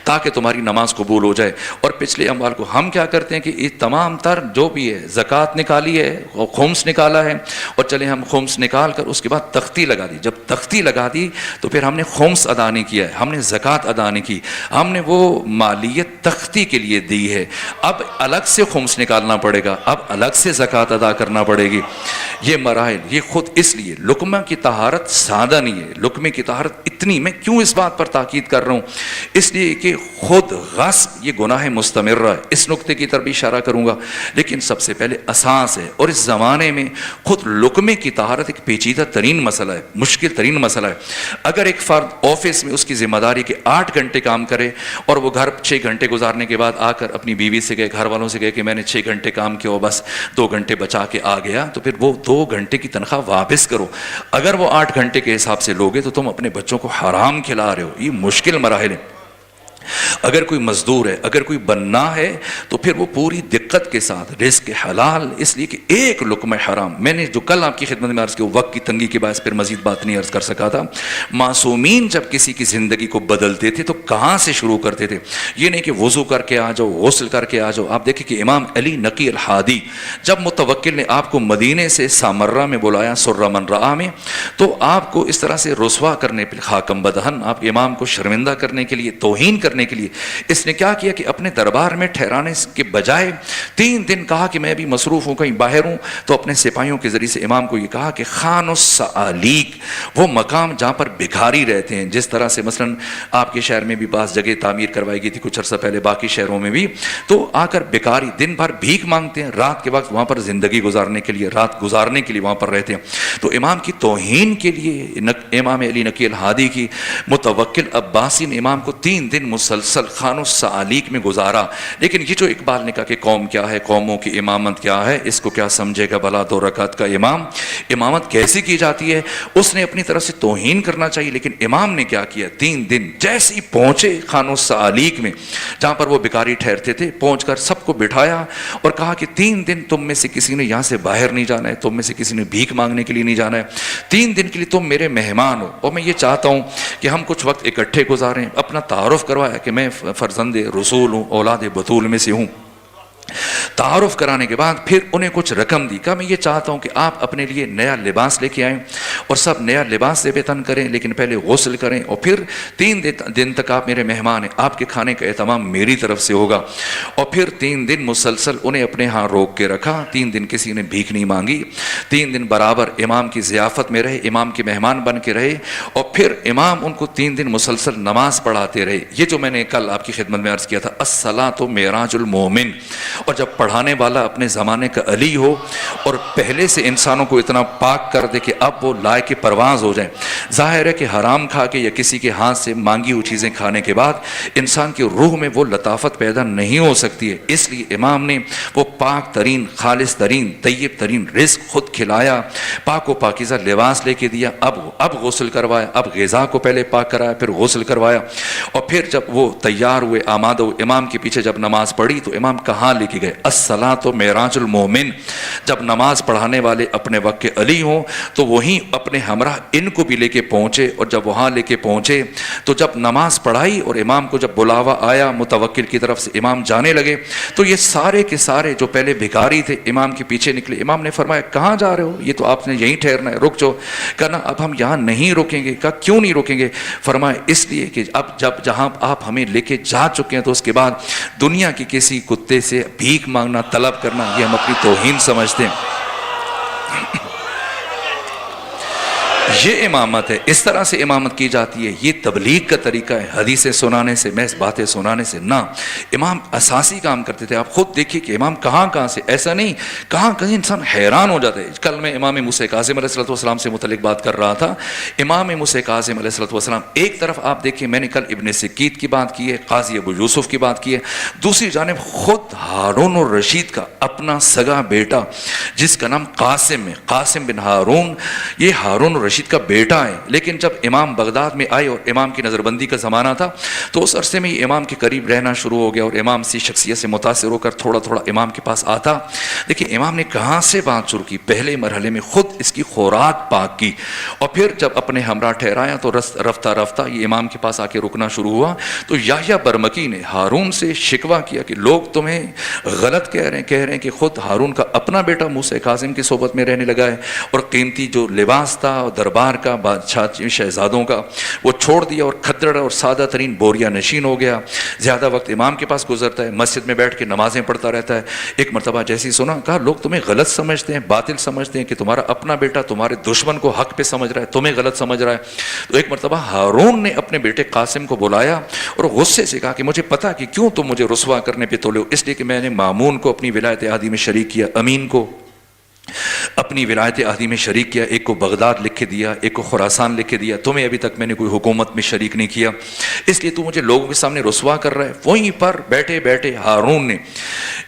تاکہ تمہاری نماز قبول ہو جائے. اور پچھلے اموال کو ہم کیا کرتے ہیں کہ یہ تمام تر جو بھی ہے زکوٰۃ نکالی ہے, خمس نکالا ہے, اور چلے ہم خمس نکال کر اس کے بعد تختی لگا دی. جب تختی لگا دی تو پھر ہم نے خمس ادا نہیں کیا ہے, ہم نے زکوٰۃ ادا نہیں کی, ہم نے وہ مالیت تختی کے لیے دی ہے. اب الگ سے خمس نکالنا پڑے گا، اب الگ سے زکوٰۃ ادا کرنا پڑے گی. یہ مراحل، یہ خود اس لیے لقمہ کی طہارت سادہ نہیں ہے. لقمے کی طہارت اتنی، میں کیوں اس بات پر تاکید کر رہا ہوں؟ اس لیے کہ خود غصب یہ گناہ مستمرہ ہے. اس نقطے کی طرف بھی اشارہ کروں گا، لیکن سب سے پہلے اساس ہے. اور اس زمانے میں خود لقمے کی طہارت ایک پیچیدہ ترین مسئلہ ہے، مشکل ترین مسئلہ ہے. اگر ایک فرد آفس میں اس کی ذمہ داری کہ 8 گھنٹے کام کرے اور وہ گھر 6 گھنٹے گزارنے کے بعد آ کر اپنی بیوی سے گئے، گھر والوں سے گئے کہ میں نے 6 گھنٹے کام کیا بس 2 گھنٹے بچا کے آ گیا، تو پھر وہ 2 گھنٹے کی تنخواہ واپس کرو. اگر وہ 8 گھنٹے کے حساب سے لوگے تو تم اپنے بچوں کو حرام کھلا رہے ہو. یہ مشکل مراحل ہیں. اگر کوئی مزدور ہے، اگر کوئی بننا ہے، تو پھر وہ پوری دقت کے ساتھ رزق حلال، اس لیے کہ ایک لقمہ حرام. میں نے جو کل آپ کی خدمت میں عرض کیا، وقت کی تنگی کے باعث پھر مزید بات نہیں عرض کر سکا تھا. معصومین جب کسی کی زندگی کو بدلتے تھے تو کہاں سے شروع کرتے تھے؟ یہ نہیں کہ وضو کر کے آ جاؤ، غسل کر کے آ جاؤ. آپ دیکھیں کہ امام علی نقی الحادی جب متوکل نے آپ کو مدینے سے سامرہ میں بلایا، سرہ من رآ میں، تو آپ کو اس طرح سے رسوا کرنے پہ، خاکم بدہن، آپ امام کو شرمندہ کرنے کے لیے، توہین کرنے کے لیے اس نے کیا کیا کہ اپنے دربار میں ٹھہرانے کے بجائے 3 دن کہا کہ میں بھی مصروف ہوں، کہیں باہر ہوں. تو اپنے سپاہیوں کے ذریعے سے امام کو یہ کہا کہ خان السعالیق، وہ مقام جہاں پر بھکاری رہتے ہیں، جس طرح سے مثلا آپ کے شہر میں بھی بعض جگہ تعمیر کروائی گئی تھی کچھ عرصہ پہلے، باقی شہروں میں بھی، تو آ کر بھکاری دن بھر بھیک مانگتے ہیں، رات کے وقت وہاں پر زندگی گزارنے کے لیے، رات گزارنے کے لیے وہاں پر رہتے ہیں. تو امام کی توہین کے لیے امام علی نقی الحادی کی متوکل عباسی نے امام کو 3 دن مسلسل خان السعالیق میں گزارا. لیکن یہ جو اقبال نے کہا کہ قوم کیا ہے، قوموں کی امامت کیا ہے، اس کو کیا سمجھے گا بھلا 2 رکعت کا امام، امامت کیسی کی جاتی ہے، اس نے اپنی طرف سے توہین کرنا چاہیے. لیکن امام نے کیا کیا، 3 دن جیسے ہی پہنچے خان السعالیق میں جہاں پر وہ بھکاری ٹھہرتے تھے، پہنچ کر سب کو بٹھایا اور کہا کہ 3 دن تم میں سے کسی نے یہاں سے باہر نہیں جانا ہے، تم میں سے کسی نے بھیک مانگنے کے لیے نہیں جانا ہے، 3 دن کے لیے تم میرے مہمان ہو. اور میں یہ چاہتا ہوں کہ ہم کچھ وقت اکٹھے گزاریں. اپنا تعارف کروایا کہ میں فرزند رسول ہوں، اولاد بطول میں سے ہوں. تعارف کرانے کے بعد پھر انہیں کچھ رقم دی. کہا میں یہ چاہتا ہوں کہ آپ اپنے لیے نیا لباس لے کے آئیں اور سب نیا لباس سے تن کریں، لیکن پہلے غسل کریں اور پھر 3 دن تک آپ میرے مہمان ہیں، آپ کے کھانے کا اہتمام میری طرف سے ہوگا. اور پھر 3 دن مسلسل انہیں اپنے ہاں روک کے رکھا. 3 دن کسی نے بھیک نہیں مانگی. 3 دن برابر امام کی ضیافت میں رہے، امام کے مہمان بن کے رہے. اور پھر امام ان کو 3 دن مسلسل نماز پڑھاتے رہے. یہ جو میں نے کل آپ کی خدمت میں عرض کیا تھا، الصلاۃ معراج المومن. اور جب پڑھانے والا اپنے زمانے کا علی ہو اور پہلے سے انسانوں کو اتنا پاک کر دے کہ اب وہ لائق پرواز ہو جائیں. ظاہر ہے کہ حرام کھا کے یا کسی کے ہاتھ سے مانگی ہوئی چیزیں کھانے کے بعد انسان کی روح میں وہ لطافت پیدا نہیں ہو سکتی ہے. اس لیے امام نے وہ پاک ترین، خالص ترین، طیب ترین رزق خود کھلایا، پاک و پاکیزہ لباس لے کے دیا. اب غسل کروایا، اب غذا کو پہلے پاک کرایا، پھر غسل کروایا. اور پھر جب وہ تیار ہوئے، آمادہ ہوئے، امام کے پیچھے جب نماز پڑھی تو امام کہاں لے کے گئے؟ الصلاۃ معراج المومن. جب نماز پڑھانے والے اپنے وقت کے علی ہوں تو وہیں اپنے ہمراہ ان کو بھی لے کے پہنچے. اور جب وہاں لے کے پہنچے تو جب نماز پڑھائی اور امام کو جب بلاوا آیا متوکل کی طرف سے، امام جانے لگے تو یہ سارے کے سارے جو پہلے بھکاری تھے امام کے پیچھے نکلے. امام نے فرمایا کہاں جا رہے ہو؟ یہ تو آپ نے یہیں ٹھہرنا ہے، رک جاؤ. کہنا اب ہم یہاں نہیں رکیں گے. کہا کیوں نہیں رکیں گے؟ فرمایا اس لیے کہ اب جہاں آپ ہمیں لے کے جا چکے ہیں تو اس کے بعد دنیا کی کسی کتے سے بھیک مانگنا، طلب کرنا، یہ ہم اپنی توہین سمجھتے ہیں. یہ امامت ہے، اس طرح سے امامت کی جاتی ہے. یہ تبلیغ کا طریقہ ہے، حدیثیں سنانے سے، محض باتیں سنانے سے نہ. امام اساسی کام کرتے تھے. آپ خود دیکھیے کہ امام کہاں سے، ایسا نہیں کہاں کہیں انسان حیران ہو جاتا ہے. کل میں امام موسیٰ کاظم علیہ السلام سے متعلق بات کر رہا تھا. امام موسیٰ کاظم علیہ السلام ایک طرف آپ دیکھیں، میں نے کل ابن سکیت کی بات کی ہے، قاضی ابو یوسف کی بات کی ہے. دوسری جانب خود ہارون الرشید کا اپنا سگا بیٹا جس کا نام قاسم ہے، قاسم بن ہارون، یہ ہارون الرشید کا بیٹا ہے. لیکن جب امام بغداد میں آئے اور امام کی نظر بندی کا زمانہ تھا تو اس عرصے میں یہ امام کے قریب رہنا شروع ہو گیا اور امام سے شخصیت سے متاثر ہو کر تھوڑا تھوڑا امام کے پاس آتا. لیکن امام نے کہاں سے بات شروع کی؟ پہلے مرحلے میں خود اس کی خوراک پاک کی اور پھر جب اپنے ہمراہ ٹھہرایا تو رفتہ رفتہ یہ امام کے پاس آ کے رکنا شروع ہوا. تو یحییٰ برمکی نے ہارون سے شکوہ کیا کہ لوگ تمہیں غلط کہہ رہے ہیں کہ خود ہارون کا اپنا بیٹا موسیٰ کاظم کی صحبت میں رہنے لگا ہے اور قیمتی جو لباس تھا اور دربار دربار کا، بادشاہ شہزادوں کا، وہ چھوڑ دیا اور کھدڑ اور سادہ ترین بوریا نشین ہو گیا۔ زیادہ وقت امام کے پاس گزرتا ہے، مسجد میں بیٹھ کے نمازیں پڑھتا رہتا ہے۔ ایک مرتبہ جیسے ہی سنا، کہا لوگ تمہیں غلط سمجھتے ہیں، باطل سمجھتے ہیں کہ تمہارا اپنا بیٹا تمہارے دشمن کو حق پہ سمجھ رہا ہے، تمہیں غلط سمجھ رہا ہے۔ تو ایک مرتبہ ہارون نے اپنے بیٹے قاسم کو بلایا اور غصے سے کہا کہ مجھے پتا کہ کیوں تم مجھے رسوا کرنے پہ تولے ہو، اس لیے کہ میں نے مامون کو اپنی ولایت عہدی میں شریک کیا، امین کو اپنی ولایت عہدی میں شریک کیا، ایک کو بغداد لکھ کے دیا، ایک کو خراسان لکھ کے دیا، تمہیں ابھی تک میں نے کوئی حکومت میں شریک نہیں کیا، اس لیے تو مجھے لوگوں کے سامنے رسوا کر رہا ہے۔ وہیں پر بیٹھے بیٹھے ہارون نے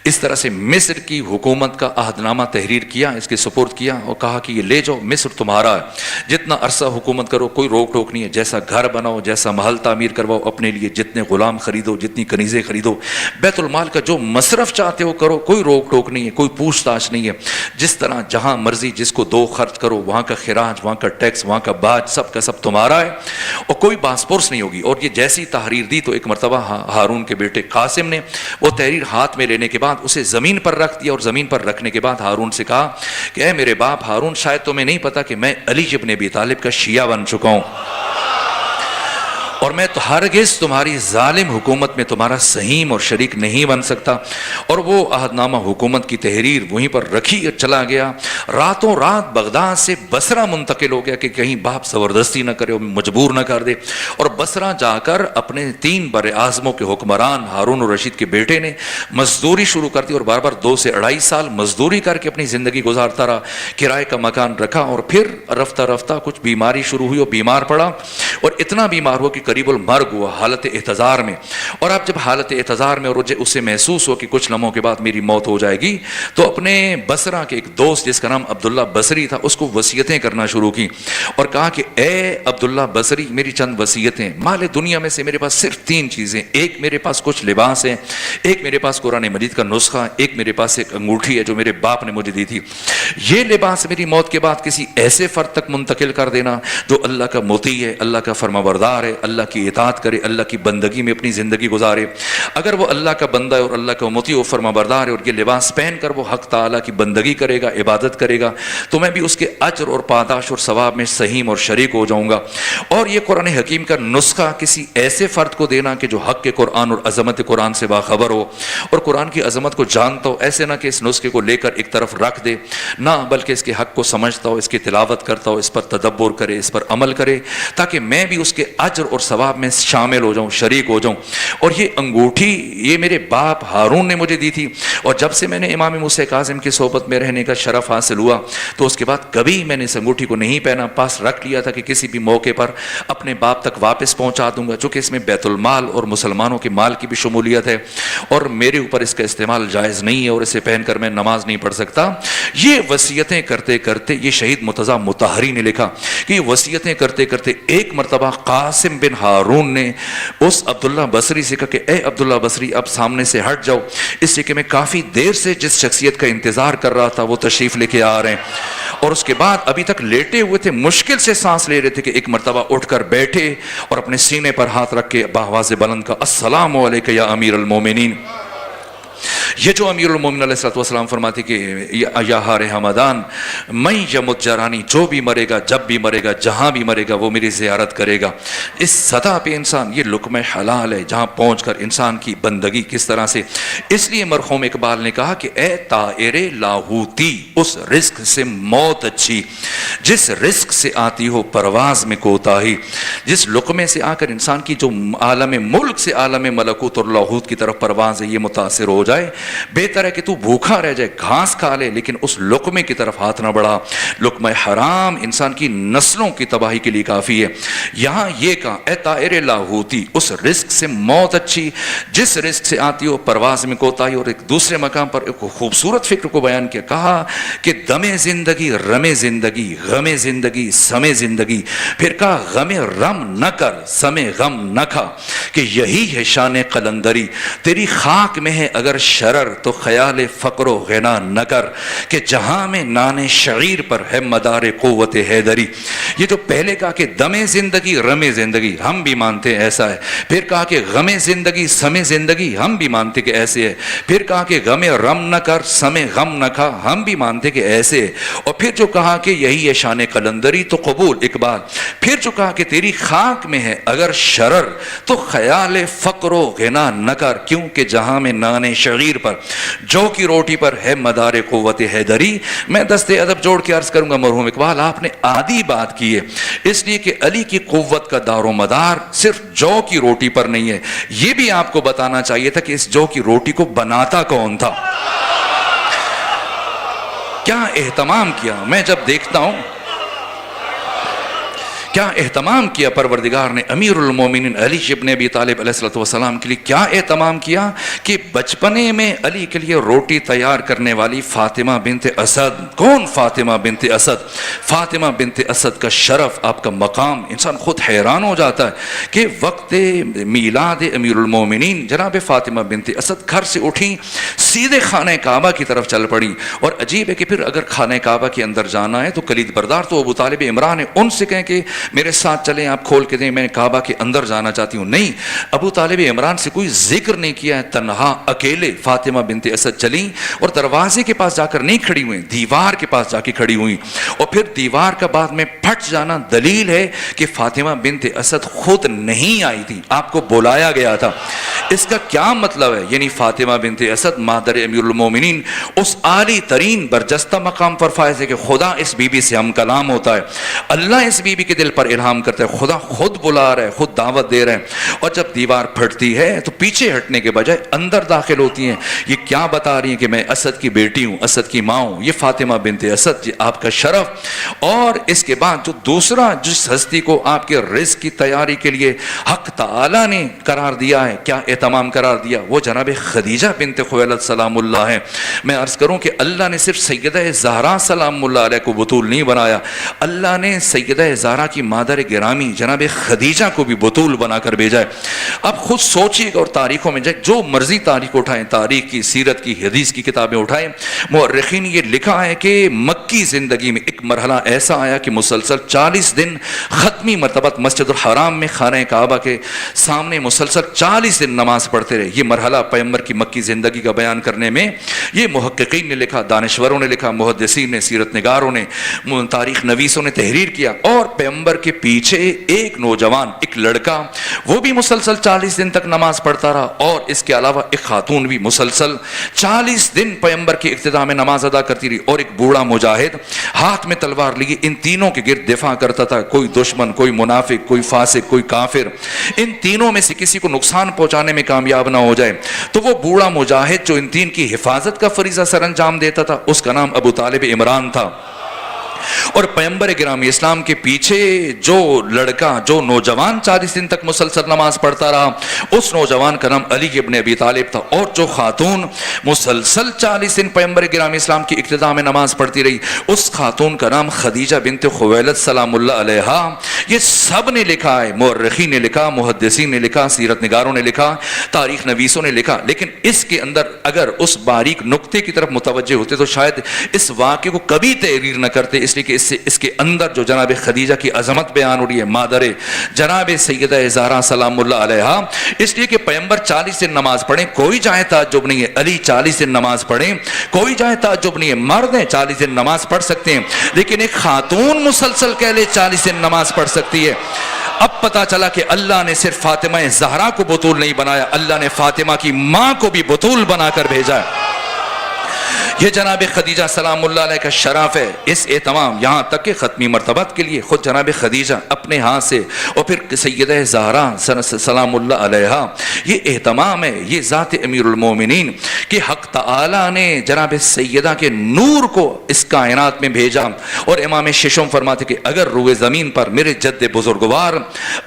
اس طرح سے مصر کی حکومت کا عہد نامہ تحریر کیا، اس کے سپرد کیا اور کہا کہ یہ لے جاؤ، مصر تمہارا ہے، جتنا عرصہ حکومت کرو، کوئی روک ٹوک نہیں ہے، جیسا گھر بناؤ، جیسا محل تعمیر کرواؤ اپنے لیے، جتنے غلام خریدو، جتنی کنیزیں خریدو، بیت المال کا جو مصرف چاہتے ہو کرو، کوئی روک ٹوک نہیں ہے، کوئی پوچھ تاچھ نہیں ہے، جس طرح جہاں مرضی جس کو دو خرچ کرو، وہاں کا خراج، وہاں کا ٹیکس، وہاں کا باج، سب کا سب تمہارا ہے اور کوئی باس پرس نہیں ہوگی۔ اور یہ جیسی تحریر دی تو ایک مرتبہ ہارون کے بیٹے قاسم نے وہ تحریر ہاتھ میں لینے کے بعد اسے زمین پر رکھ دیا، اور زمین پر رکھنے کے بعد ہارون سے کہا کہ اے میرے باپ ہارون، شاید تمہیں نہیں پتا کہ میں علی ابن ابی طالب کا شیعہ بن چکا ہوں، اور میں تو ہرگز تمہاری ظالم حکومت میں تمہارا سہیم اور شریک نہیں بن سکتا۔ اور وہ عہد نامہ حکومت کی تحریر وہیں پر رکھی اور چلا گیا۔ راتوں رات بغداد سے بصرہ منتقل ہو گیا کہ کہیں باپ زبردستی نہ کرے، مجبور نہ کر دے، اور بصرہ جا کر اپنے 3 بر اعظموں کے حکمران ہارون الرشید کے بیٹے نے مزدوری شروع کر دی، اور بار بار 2 سے 2.5 سال مزدوری کر کے اپنی زندگی گزارتا رہا، کرائے کا مکان رکھا، اور پھر رفتہ رفتہ کچھ بیماری شروع ہوئی اور بیمار پڑا، اور اتنا بیمار ہوا کہ قریب المرگ ہوا، حالت احتضار میں۔ اور اب جب حالت احتضار میں اور اسے محسوس ہو کہ کچھ لمحوں کے بعد میری موت ہو جائے گی، تو اپنے بصرہ کے ایک دوست جس کا نام عبداللہ بصری تھا اس کو وصیتیں کرنا شروع کی، اور کہا کہ اے عبداللہ بصری، میری چند وصیتیں، مال دنیا میں سے میرے پاس صرف 3 چیزیں، ایک میرے پاس کچھ لباس ہیں، ایک میرے پاس قرآن مجید کا نسخہ، ایک میرے پاس ایک انگوٹھی ہے جو میرے باپ نے مجھے دی تھی۔ یہ لباس میری موت کے بعد کسی ایسے فرد تک منتقل کر دینا جو اللہ کا مطیع ہے، اللہ کا فرمانبردار ہے، اللہ کی اطاعت کرے، اللہ کی بندگی میں اپنی زندگی گزارے۔ اگر وہ اللہ کا بندہ ہے اور اللہ کا مطیع و فرمانبردار ہے اور یہ لباس پہن کر وہ حق تعالیٰ کی بندگی کرے گا، عبادت کرے گا، تو میں بھی اس کے اجر اور پاداش اور ثواب میں سہیم اور شریک ہو جاؤں گا۔ اور یہ قرآن حکیم کا نسخہ کسی ایسے فرد کو دینا کہ جو حق کے قرآن اور عظمت قرآن سے باخبر ہو اور قرآن کی عظمت کو جانتا ہو، ایسے نہ کہ اس نسخے کو لے کر ایک طرف رکھ دے، نہ بلکہ اس کے حق کو سمجھتا ہو، اس کی تلاوت کرتا ہو، اس پر تدبر کرے، اس پر عمل کرے، تاکہ میں بھی اس کے اجر اور ثواب میں شامل ہو جاؤں، شریک ہو جاؤں۔ اور یہ انگوٹھی یہ میرے باپ ہارون نے مجھے دی تھی، اور جب سے میں نے امام موسیٰ کاظم کی صحبت میں رہنے کا شرف حاصل ہوا تو اس کے بعد کبھی میں نے اس انگوٹھی کو نہیں پہنا، پاس رکھ لیا تھا کہ کسی بھی موقع پر اپنے باپ تک واپس پہنچا دوں گا، چونکہ اس میں بیت المال اور مسلمانوں کے مال کی بھی شمولیت ہے، اور میرے اوپر اس کا استعمال جائز نہیں ہے، اور اسے پہن کر میں نماز نہیں پڑھ سکتا۔ یہ وصیتیں کرتے کرتے یہ شہید مرتضیٰ مطہری نے لکھا کہ یہ وصیتیں کرتے کرتے ایک مرتبہ قاسم بن ہارون نے اس عبداللہ بصری سے کہا کہ اے عبداللہ بصری، اب سامنے سے ہٹ جاؤ، اس لیے کہ میں کافی دیر سے جس شخصیت کا انتظار کر رہا تھا وہ تشریف لے کے آ رہے ہیں۔ اور اس کے بعد ابھی تک لیٹے ہوئے تھے، مشکل سے سانس لے رہے تھے کہ ایک مرتبہ اٹھ کر بیٹھے اور اپنے سینے پر ہاتھ رکھ کے بآواز بلند کا السلام علیک یا امیر المومنین۔ یہ جو امیر المومنین علیہ السلام فرماتے کہ یا ہار حمدان، میں یمت جرانی، جو بھی مرے گا، جب بھی مرے گا، جہاں بھی مرے گا، وہ میری زیارت کرے گا۔ اس سطح پہ انسان، یہ لقمہ حلال ہے جہاں پہنچ کر انسان کی بندگی کس طرح سے۔ اس لیے مرحوم اقبال نے کہا کہ اے طائر لاہوتی، اس رزق سے موت اچھی جس رزق سے آتی ہو پرواز میں کوتاہی۔ جس لقمے سے آ کر انسان کی جو عالم ملک سے عالم ملکوت اور لاہوت کی طرف پرواز ہے یہ متاثر ہو جائے، بہتر ہے کہ تو بھوکا رہ جائے، گھاس کھا لے، لیکن اس لقمے کی طرف ہاتھ نہ بڑھا۔ لقمہ حرام انسان کی نسلوں کی تباہی کے لیے کافی ہے۔ یہاں یہ کہا اے طائر لاہوتی، اس رزق سے موت اچھی جس رزق سے آتی ہو پرواز میں کوتاہی۔ اور ایک دوسرے مقام پر ایک خوبصورت فکر کو بیان کیا، کہا کہ دم زندگی، رم زندگی، غم زندگی، سم زندگی، پھر کہا غم رم نہ کر، سم غم نہ کھا، کہ یہی ہے شان قلندری، تیری خاک میں ہے اگر شر شرر تو خیال فقر و غنا نہ کر کہ جہاں میں نان شعیر پر ہے مدار قوت حیدری. یہ جو پہلے کہا کہ دم زندگی رم زندگی ہم بھی مانتے ہیں ایسا ہے, پھر کہا کہ غم زندگی سم زندگی ہم بھی مانتے کہ ایسے ہے, پھر کہا کہ غم رم نہ کر سم غم نہ کھا ہم بھی مانتے کہ ایسے ہے, اور پھر جو کہا کہ یہی ہے شان قلندری تو قبول اقبال, پھر جو کہا کہ تیری خاک میں ہے اگر شرر تو خیال فقر و غنا نہ کر کیونکہ جہاں میں نان شعیر پر جو کی روٹی پر ہے مدار قوت حیدری. میں دستے ادب جوڑ کے عرض کروں گا مرحوم اقبال آپ نے آدھی بات کی ہے, اس لیے کہ علی کی قوت کا دار و مدار صرف جو کی روٹی پر نہیں ہے, یہ بھی آپ کو بتانا چاہیے تھا کہ اس جو کی روٹی کو بناتا کون تھا, کیا اہتمام کیا. میں جب دیکھتا ہوں کیا اہتمام کیا پروردگار نے امیر المومنین علی ابن ابی طالب علیہ الصلوۃ والسلام کے لیے, کیا اہتمام کیا کہ بچپنے میں علی کے لیے روٹی تیار کرنے والی فاطمہ بنت اسد. کون فاطمہ بنت اسد؟ فاطمہ بنت اسد کا شرف, آپ کا مقام, انسان خود حیران ہو جاتا ہے کہ وقت میلاد امیر المومنین جناب فاطمہ بنت اسد گھر سے اٹھی سیدھے خانہ کعبہ کی طرف چل پڑی. اور عجیب ہے کہ پھر اگر خانہ کعبہ کے اندر جانا ہے تو کلید بردار تو ابو طالب عمران ہے, ان سے کہیں کہ میرے ساتھ چلیں, آپ کھول کے دیں, میں کعبہ کے اندر جانا چاہتی ہوں. نہیں, ابو طالب عمران سے کوئی ذکر نہیں کیا ہے, تنہا اکیلے فاطمہ بنت اسد چلیں اور دروازے کے پاس جا کر نہیں کھڑی ہوئیں, دیوار کے پاس جا کے کھڑی ہوئیں, اور پھر دیوار کا بعد میں پھٹ جانا دلیل ہے کہ فاطمہ بنت اسد خود نہیں آئی تھی, آپ کو بلایا گیا تھا. اس کا کیا مطلب ہے؟ یعنی فاطمہ بنت اسد مادر امیر المومنین اس عالی ترین برجستہ مقام پر فائز ہے کہ خدا اس بی بی سے ہم کلام ہوتا ہے, اللہ اس بی بی کے دل پر الہام کرتا ہے, خدا خود بلا رہا ہے, خود دعوت دے رہا ہے. اور جب دیوار پھٹتی ہے تو پیچھے ہٹنے کے بجائے اندر داخل ہوتی ہیں. یہ کیا بتا رہی ہیں کہ میں اسد کی بیٹی ہوں, اسد کی ماں ہوں. یہ فاطمہ بنت اسد, یہ آپ کا شرف. اور اس کے بعد جو دوسرا جس ہستی کو آپ کے رزق کی تیاری کے لیے حق تعالی نے قرار دیا ہے, کیا اہتمام قرار دیا, وہ جناب خدیجہ بنت خویلد سلام اللہ ہے. میں عرض کروں کہ اللہ نے صرف سیدہ زہرا سلام اللہ علیہ کو بطول نہیں بنایا, اللہ نے سیدہ زہرا کی مادر گرامی جناب خدیجہ کو بھی بطول بنا کر بھیجا ہے. اب خود سوچیے گا اور تاریخوں میں جائے, جو مرضی تاریخ اٹھائیں, تاریخ کی, سیرت کی, حدیث کی کتابیں اٹھائیں, مورخین یہ لکھا ہے کہ مکی زندگی میں ایک مرحلہ ایسا آیا کہ مسلسل 40 دن ختمی مرتبہ مسجد الحرام میں خانہ کعبہ کے سامنے مسلسل 40 دن نماز پڑھتے رہے. یہ مرحلہ پیغمبر کی مکی زندگی کا بیان کرنے میں یہ محققین نے لکھا, دانشوروں نے لکھا, محدثین نے, سیرت نگاروں نے, تاریخ نویسوں نے تحریر کیا. اور پیغمبر کے پیچھے ایک نوجوان, ایک لڑکا, وہ بھی مسلسل 40 دن تک نماز پڑھتا رہا, اور اس کے علاوہ ایک خاتون بھی مسلسل 40 دن پیغمبر کی اقتداء میں نماز ادا کرتی رہی, اور ایک بوڑھا مجاہد ہاتھ میں تلوار لیے ان تینوں کے گرد دفاع کرتا تھا. کوئی دشمن, کوئی منافق, کوئی فاسق, کوئی کافر, ان تینوں میں سے کسی کو نقصان پہنچانے میں کامیاب نہ ہو جائے. تو وہ بوڑھا مجاہد جو ان تین کی حفاظت کا فریضہ سر انجام دیتا تھا, اس کا نام ابو طالب عمران تھا. اور پیغمبر گرامی اسلام کے پیچھے جو لڑکا, جو نوجوان 40 دن تک مسلسل نماز پڑھتا رہا, اس نوجوان کا نام علی ابن ابی طالب تھا. اور جو خاتون مسلسل 40 دن پیغمبر گرامی اسلام کی اقتداء میں نماز پڑھتی رہی, اس خاتون کا نام خدیجہ بنت خویلد سلام اللہ علیہا. یہ سب نے لکھا ہے, مورخین نے لکھا, محدثین نے لکھا, سیرت نگاروں نے لکھا, تاریخ نویسوں نے لکھا. لیکن اس کے اندر اگر اس باریک نقطے کی طرف متوجہ ہوتے تو شاید اس واقعے کو کبھی تحریر نہ کرتے, اس لیے کہ اس کے اندر جو جناب خدیجہ کی عظمت بیان ہو رہی ہے, مادر جناب سیدہ زہرا سلام اللہ علیہا. اس لیے کہ پیغمبر 40 دن نماز پڑھیں, کوئی جائے تعجب نہیں ہے. علی 40 دن نماز پڑھیں, کوئی جائے تعجب نہیں ہے. مرد ہیں 40 دن نماز پڑھ سکتے ہیں, لیکن ایک خاتون مسلسل کہہ لے 40 دن نماز پڑھ سکتی ہے. اب پتا چلا کہ اللہ نے صرف فاطمہ زہرا کو بطول نہیں بنایا, اللہ نے فاطمہ کی ماں کو بھی بطول بنا کر بھیجا ہے. یہ جناب خدیجہ سلام اللہ علیہ کا شرف ہے. اس اہتمام یہاں تک کہ ختمی مرتبت کے لیے خود جناب خدیجہ اپنے ہاتھ سے, اور پھر سیدہ زہرا سلام اللہ علیہ, یہ اہتمام ہے. یہ ذات امیر المومنین کہ حق تعالی نے جناب سیدہ کے نور کو اس کائنات میں بھیجا. اور امام ششم فرماتے کہ اگر روئے زمین پر میرے جد بزرگوار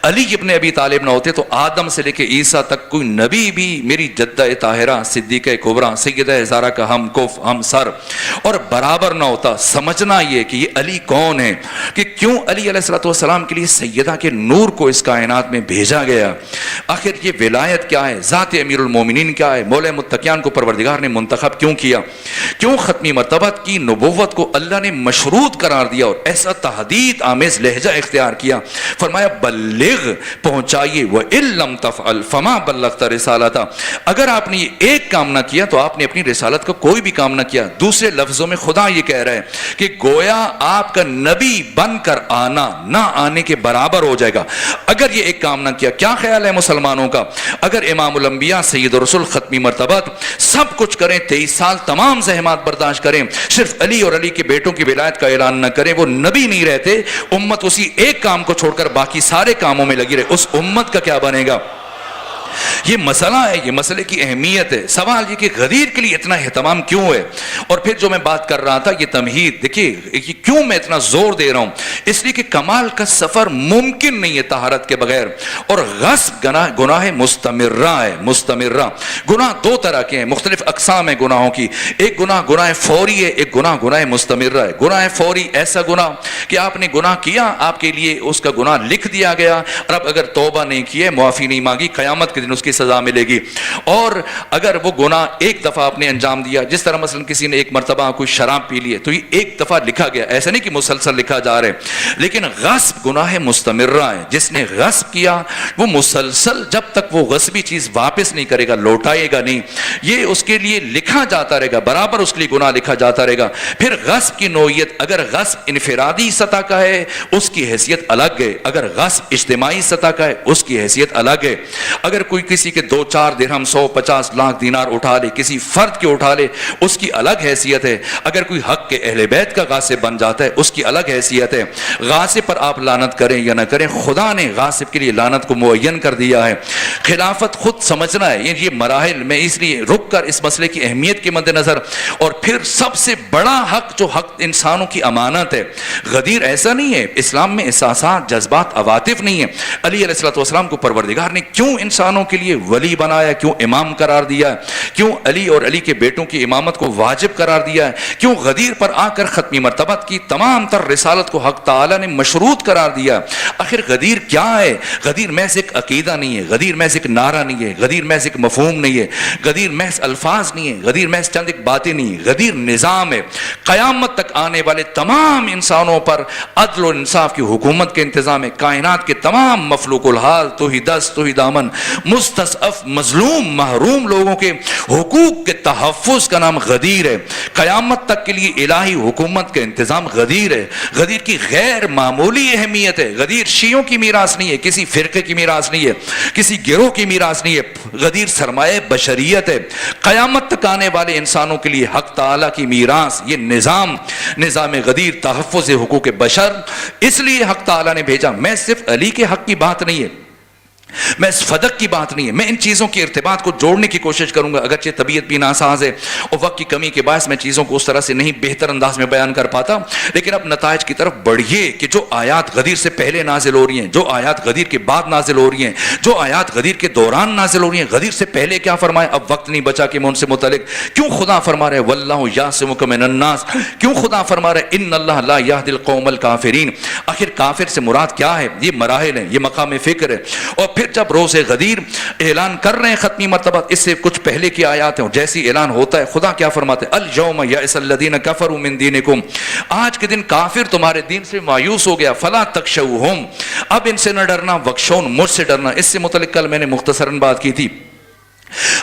علی ابن ابی طالب نہ ہوتے تو آدم سے لے کے عیسیٰ تک کوئی نبی بھی میری جدہ طاہرہ صدیقہ کبریٰ سیدہ زہرا کا ہم کف, ہم سر اور برابر نہ ہوتا. سمجھنا یہ کہ یہ علی کون ہے, کہ کیوں علی علیہ السلام کے لیے سیدہ کے نور کو اس کائنات میں بھیجا گیا, آخر یہ ولایت کیا ہے, ذات امیر المومنین کیا ہے, مولا متقیان کو پروردگار نے منتخب کیوں کیا, کیوں ختمی مرتبت کی نبوت کو اللہ نے مشروط قرار دیا اور ایسا تحدید آمیز لہجہ اختیار کیا. فرمایا بلغ, پہنچائیے, وَإِن لَمْ تَفْعَلْ فَمَا بَلَّغْتَ رِسَالَتَهُ, اگر آپ نے یہ ایک کام نہ کیا تو آپ نے اپنی رسالت کا کوئی بھی کام نہ کیا. دوسرے لفظوں میں خدا یہ کہہ رہا ہے کہ گویا آپ کا نبی بن کر آنا نہ آنے کے برابر ہو جائے گا اگر یہ ایک کام نہ کیا. کیا خیال ہے مسلمانوں کا, اگر امام الانبیاء سید الرسل ختمی مرتبت سب کچھ کریں, 23 سال تمام زحمات برداشت کریں, صرف علی اور علی کے بیٹوں کی ولایت کا اعلان نہ کریں, وہ نبی نہیں رہتے, امت اسی ایک کام کو چھوڑ کر باقی سارے کاموں میں لگی رہے, اس امت کا کیا بنے گا؟ یہ مسئلہ ہے, یہ مسئلے کی اہمیت ہے. سوال یہ کہ غدیر کے لیے اتنا اہتمام کیوں ہے؟ اور پھر جو میں بات کر رہا تھا یہ تمہید, دیکھیے کیوں میں اتنا زور دے رہا ہوں, اس لیے کہ کمال کا سفر ممکن نہیں ہے طہارت کے بغیر, اور غصب گناہ مستمرہ ہے. مستمرہ گناہ دو طرح کے ہیں, مختلف اقسام ہیں گناہوں کی. ایک گناہ فوری ہے, ایک گناہ مستمرہ ہے. گناہ فوری ایسا گناہ کہ آپ نے گناہ کیا, آپ کے لیے اس کا گناہ لکھ دیا گیا, اور اب اگر توبہ نہیں کیے, معافی نہیں مانگی, قیامت کے دن اس کی سزا ملے گی. اور اگر وہ گناہ ایک دفعہ آپ نے انجام دیا, جس طرح مثلا کسی نے ایک مرتبہ کوئی شراب پی لی ہے تو یہ ایک دفعہ لکھا گیا, ایسا نہیں کہ مسلسل لکھا جا رہا ہے. لیکن غصب گناہ مستمرہ ہے, جس نے غصب کیا وہ مسلسل جب تک وہ غصبی چیز واپس نہیں کرے گا, لوٹائے گا نہیں, یہ اس کے لیے لکھا جاتا رہے گا, برابر اس کے لیے گناہ لکھا جاتا رہے گا. پھر غصب کی نوعیت, اگر غصب انفرادی سطح کا ہے اس کی حیثیت الگ ہے, اگر غصب اجتماعی سطح کا ہے اس کی حیثیت الگ ہے. اگر کوئی کسی کے 2-4 درہم 150 لاکھ دینار اٹھا لے, کسی فرد کے اٹھا لے, اس کی الگ حیثیت ہے. اگر کوئی حق کے اہل بیت کا غاصب بن جاتا ہے اس کی الگ حیثیت ہے. غاصب پر آپ لعنت کریں یا نہ کریں, خدا نے غاصب کے لیے لعنت کو معین کر دیا ہے. خلافت خود سمجھنا ہے, یہ مراحل میں اس لیے رک کر اس مسئلے کی اہمیت کے مد نظر, اور پھر سب سے بڑا حق جو حق انسانوں کی امانت ہے. غدیر ایسا نہیں ہے, اسلام میں احساسات, جذبات, عواطف نہیں ہے. علی علیہ السلام کو پروردگار نے کیوں انسانوں کے لیے ولی بنایا, کیوں امام قرار دیا ہے, کیوں علی اور علی کے بیٹوں کی امامت کو واجب قرار دیا ہے, کیوں غدیر پر آ کر ختمی مرتبت کی تمام تر رسالت کو حق تعالی نے مشروط قرار دیا. آخر غدیر کیا ہے؟ غدیر محض ایک عقیدہ نہیں ہے, غدیر محض ایک نعرہ نہیں ہے, غدیر محض ایک مفہوم نہیں ہے, غدیر محض الفاظ نہیں ہے, غدیر محض چند ایک باتیں نہیں ہے, غدیر نظام ہے. قیامت تک آنے والے تمام انسانوں پر عدل و انصاف کی حکومت کے انتظام ہے. کائنات کے تمام مفلوق الحال, تو ہی دست, تو ہی دامن, مستضعف, مظلوم, محروم لوگوں کے حقوق کے تحفظ کا نام غدیر ہے. قیامت تک کے لیے الہی حکومت کا انتظام غدیر ہے. غدیر کی غیر معمولی اہمیت ہے. غدیر شیعوں کی میراث نہیں ہے, کسی فرقے کی میراث نہیں ہے, کسی گروہ کی میراث نہیں ہے. غدیر سرمایہ بشریت ہے. قیامت تک آنے والے انسانوں کے لیے حق تعالی کی میراث یہ نظام غدیر, تحفظ حقوق بشر, اس لیے حق تعالی نے بھیجا. میں صرف علی کے حق کی بات نہیں ہے, میں اس فدق کی بات نہیں ہے, میں ان چیزوں کے ارتباط کو جوڑنے کی کوشش کروں گا. اگرچہ طبیعت بھی ناساز ہے اور وقت کی کمی کے باعث میں چیزوں کو اس طرح سے نہیں بہتر انداز میں بیان کر پاتا, لیکن اب نتائج کی طرف بڑھیے کہ جو آیات غدیر سے پہلے نازل ہو رہی ہیں, جو آیات غدیر کے بعد نازل ہو رہی ہیں, جو آیات غدیر کے دوران نازل ہو رہی ہیں, غدیر سے پہلے کیا فرمائے. اب وقت نہیں بچا کہ میں ان سے متعلق کیوں خدا فرما رہے واللہ یعصمک من الناس, کیوں خدا فرما رہے ان اللہ لا یہدی القوم الکافرین. آخر کافر سے مراد کیا ہے؟ یہ مراحل ہیں, یہ مقام فکر ہے. اور پھر جب روز غدیر اعلان کر رہے ہیں ختمی مرتبہ, اس سے کچھ پہلے کی آیات ہیں, اور جیسی اعلان ہوتا ہے خدا کیا فرماتے ہیں, الیوم یئس الذین کفروا من دینکم, آج کے دن کافر تمہارے دین سے مایوس ہو گیا, فلا تخشوہم, اب ان سے نہ ڈرنا, وخشون, مجھ سے ڈرنا. اس سے متعلق کل میں نے مختصراً بات کی تھی.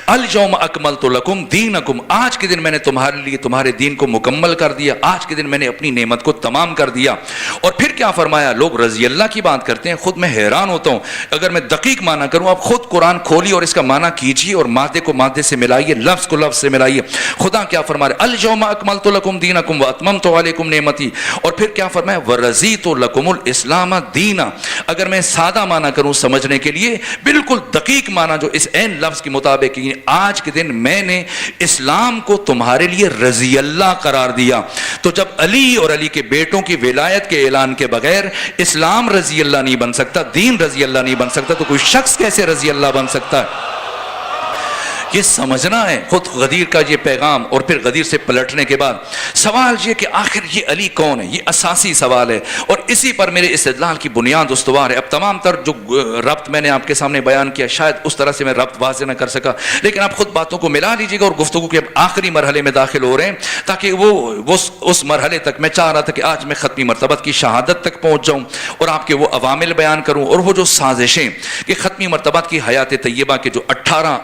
الیوم اکملت لکم دینکم, آج کے دن میں نے تمہارے لیے تمہارے دین کو مکمل کر دیا, آج کے دن میں نے اپنی نعمت کو تمام کر دیا. اور پھر کیا فرمایا؟ لوگ رضی اللہ کی بات کرتے ہیں, خود میں حیران ہوتا ہوں. اگر میں دقیق معنی کروں, آپ خود قرآن کھولیے اور اس کا معنی کیجیے اور مادے کو مادے سے ملائیے, لفظ کو لفظ سے ملائیے. خدا کیا فرما رہے؟ الیوم اکملت لکم دینکم واتممت علیکم نعمتی. اور پھر کیا فرمایا؟ ورضیت لکم الاسلام دینا. اگر میں سادہ معنی کروں سمجھنے کے لیے, بالکل دقیق معنی جو اس عین لفظ کے مطابق, آج کے دن میں نے اسلام کو تمہارے لیے رضی اللہ قرار دیا. تو جب علی اور علی کے بیٹوں کی ولایت کے اعلان کے بغیر اسلام رضی اللہ نہیں بن سکتا, دین رضی اللہ نہیں بن سکتا, تو کوئی شخص کیسے رضی اللہ بن سکتا ہے؟ یہ سمجھنا ہے خود غدیر کا یہ پیغام، اور پھر غدیر سے پلٹنے کے بعد سوال یہ کہ آخر یہ علی کون ہے، یہ اساسی سوال ہے، اور اسی پر میرے استدلال کی بنیاد استوار ہے۔ اب تمام تر جو ربط میں نے آپ کے سامنے بیان کیا، شاید اس طرح سے میں ربط واضح نہ کر سکا، لیکن آپ خود باتوں کو ملا لیجیے گا، اور گفتگو کے آخری مرحلے میں داخل ہو رہے ہیں، تاکہ وہ اس مرحلے تک میں چاہ رہا تھا کہ آج میں ختمی مرتبت کی شہادت تک پہنچ جاؤں، اور آپ کے وہ عوامل بیان کروں، اور وہ جو سازشیں کہ ختمی مرتبت کی حیات طیبہ کے جو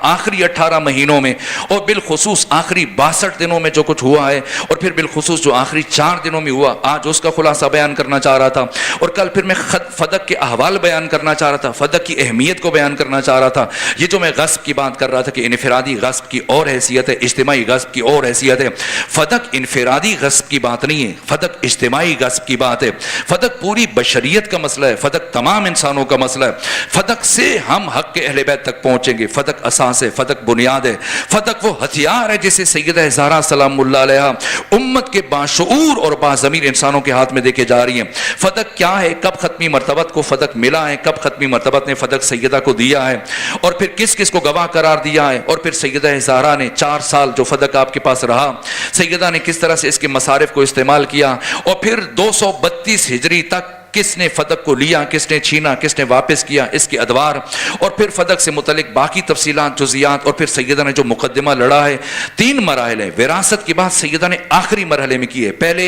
آخری 18 مہینوں میں، اور بالخصوص آخری 62 دنوں میں جو کچھ ہوا ہے، اور پھر بالخصوص جو آخری 4 دنوں میں ہوا، آج اس کا خلاصہ بیان کرنا چاہ رہا تھا، اور کل پھر میں فدق کے احوال بیان کرنا چاہ رہا تھا، فدق کی اہمیت کو بیان کرنا چاہ رہا تھا۔ یہ جو میں غصب کی بات کر رہا تھا کہ انفرادی غصب کی اور حیثیت ہے، اجتماعی غصب کی اور حیثیت ہے، فدق انفرادی غصب کی بات نہیں ہے، فدق اجتماعی غصب کی بات ہے، فدق پوری بشریت کا مسئلہ ہے، فدق تمام انسانوں کا مسئلہ ہے، فدق سے ہم حق کے اہل بیت تک پہنچیں گے، فدق اساس ہے، فدق بنیاد ہے، فدق وہ ہتھیار ہے جسے سیدہ زہرا سلام اللہ علیہا امت کے باشعور اور باضمیر انسانوں کے ہاتھ میں دے کے جا رہی ہیں۔ فدق کیا ہے، کب ختمی مرتبت کو فدق ملا ہے، کب ختمی مرتبت نے فدق سیدہ کو دیا ہے، اور پھر کس کس کو گواہ قرار دیا ہے، اور پھر سیدہ زہرا نے 4 سال جو فدق آپ کے پاس رہا، سیدہ نے کس طرح سے اس کے مصارف کو استعمال کیا، اور پھر 232 ہجری تک کس نے فدق کو لیا، کس نے چھینا، کس نے واپس کیا، اس کے ادوار، اور پھر فدق سے متعلق باقی تفصیلات، جزیات، اور پھر سیدہ نے جو مقدمہ لڑا ہے۔ 3 مراحل ہے وراثت کی بات سیدہ نے آخری مرحلے میں کی ہے۔ پہلے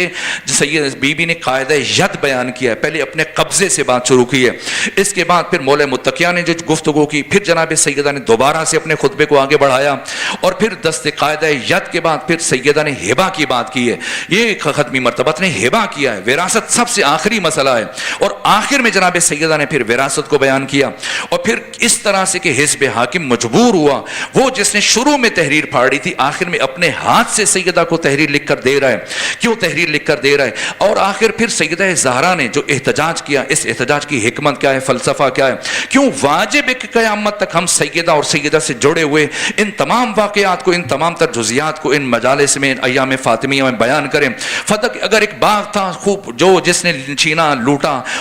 سید بی بی نے قاعدہ ید بیان کیا ہے، پہلے اپنے قبضے سے بات شروع کی ہے، اس کے بعد پھر مولا متقیہ نے جو گفتگو کی، پھر جناب سیدہ نے دوبارہ سے اپنے خطبے کو آگے بڑھایا، اور پھر دست قاعدہ ید کے بعد پھر سیدہ نے ہبہ کی بات کی ہے۔ یہ ختمی مرتبت نے ہبہ کیا ہے، وراثت سب سے آخری مسئلہ ہے، اور آخر میں جناب سیدہ نے پھر وراثت کو بیان کیا، اور پھر اس طرح سے کہ حزب حاکم مجبور ہوا، وہ جس نے شروع میں تحریر پھاڑی تھی آخر میں اپنے ہاتھ سے سیدہ کو تحریر لکھ کر دے رہا ہے۔ کیوں تحریر لکھ کر دے رہا ہے؟ اور آخر پھر سیدہ زہرا نے جو احتجاج کیا، اس احتجاج کی حکمت کیا ہے، فلسفہ کیا ہے، کیوں واجب ہے کہ قیامت تک ہم سیدہ اور سیدہ سے جڑے ہوئے ان تمام واقعات کو، ان تمام تر جزیات کو ان مجالس میں، ایام فاطمیہ میں بیان کریں۔ فدق اگر ایک باغ تھا خوب، جو جس نے چھینا لوٹا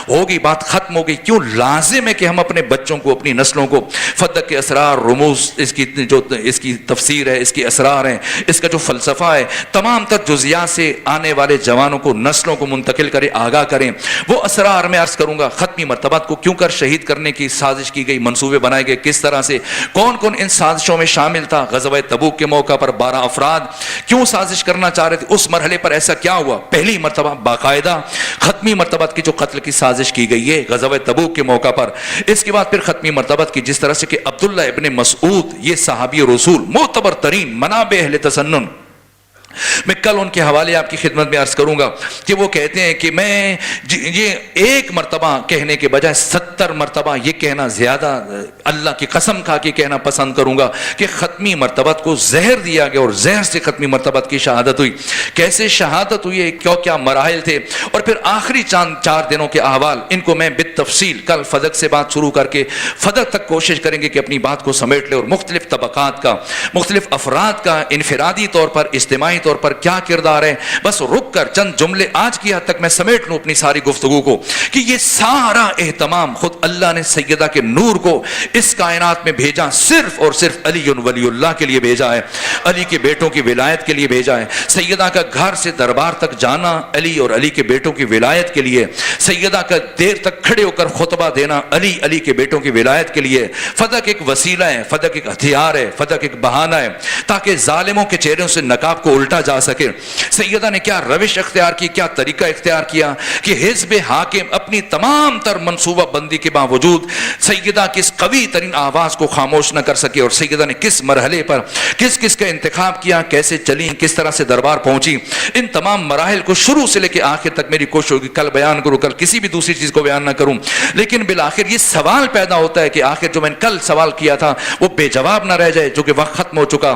ہوگی، بات ختم ہوگی، کیوں لازم ہے کہ ہم اپنے بچوں کو، اپنی نسلوں کو فدق کے اسرار، رموز، اس کی تفسیر ہے، اس کی اسرار ہیں، اس کا جو فلسفہ ہے، تمام تر جزیات سے آنے والے جوانوں کو، نسلوں کو منتقل کریں، آگاہ کریں۔ وہ اسرار میں عرض کروں گا، ختمی مرتبت کو کیوں کر شہید کرنے کی سازش کی گئی، منصوبے بنائے گئے کس طرح سے، کون کون ان سازشوں میں شامل تھا، غزوہ تبوک کے موقع پر 12 افراد کیوں سازش کرنا چاہ رہے تھے، اس مرحلے پر ایسا کیا ہوا، پہلی مرتبہ باقاعدہ ختمی مرتبت کی جو قتل کی سازش کی گئی ہے غزوہ تبوک کے موقع پر، اس کے بعد پھر ختمی مرتبت کی جس طرح سے کہ عبداللہ ابن مسعود، یہ صحابی رسول معتبر ترین منابع اہل تسنن، میں کل ان کے حوالے آپ کی خدمت میں عرض کروں گا کہ وہ کہتے ہیں کہ میں یہ ایک مرتبہ کہنے کے بجائے 70 مرتبہ یہ کہنا زیادہ اللہ کی قسم کھا کے کہنا پسند کروں گا کہ ختمی مرتبت کو زہر دیا گیا، اور زہر سے ختمی مرتبت کی شہادت ہوئی۔ کیسے شہادت ہوئی ہے، کیا مراحل تھے، اور پھر آخری 4 دنوں کے احوال، ان کو میں بالتفصیل کل فدق سے بات شروع کر کے فدق تک کوشش کریں گے کہ اپنی بات کو سمیٹ لے، اور مختلف طبقات کا، مختلف افراد کا انفرادی طور پر، اجتماعی طور پر کیا کردار ہے، بس رک کر چند جملے آج کی حد تک میں سمیٹ لوں اپنی ساری گفتگو کو، کہ یہ سارا اہتمام خود اللہ نے سیدہ کے نور کو اس کائنات میں بھیجا، صرف اور صرف علی ولی اللہ کے لیے بھیجا ہے، علی کے بیٹوں کی ولایت کے لیے بھیجا ہے۔ سیدہ کا گھر سے دربار تک جانا علی اور علی کے بیٹوں کی ولایت کے لیے، سیدہ کا دیر تک کھڑے ہو کر خطبہ دینا علی کے بیٹوں کی ولایت کے لیے۔ فدق ایک وسیلہ ہے، فدق ایک ہتھیار ہے، فدق ایک بہانہ ہے، تاکہ ظالموں کے چہروں سے نقاب کو الٹا جا سکے۔ سیدہ نے کیا روش اختیار کی، کیا طریقہ اختیار کیا کہ حزب حاکم اپنی تمام تر منصوبہ بندی کے باوجود سیدہ کس قوی ترین آواز کو خاموش نہ کر سکے، اور سیدہ نے کس مرحلے پر کس کا انتخاب کیا، کیسے چلی، کس طرح سے دربار پہنچی۔ ان تمام مراحل کو شروع سے لے کے آخر تک میری کوشش ہوگی کل بیان کروں، کل کسی بھی دوسری چیز کو بیان نہ کروں، لیکن بالآخر یہ سوال پیدا ہوتا ہے کہ آخر جو میں نے کل سوال کیا تھا وہ بے جواب نہ رہ جائے، جو کہ وقت ختم ہو چکا،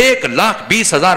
1,20,000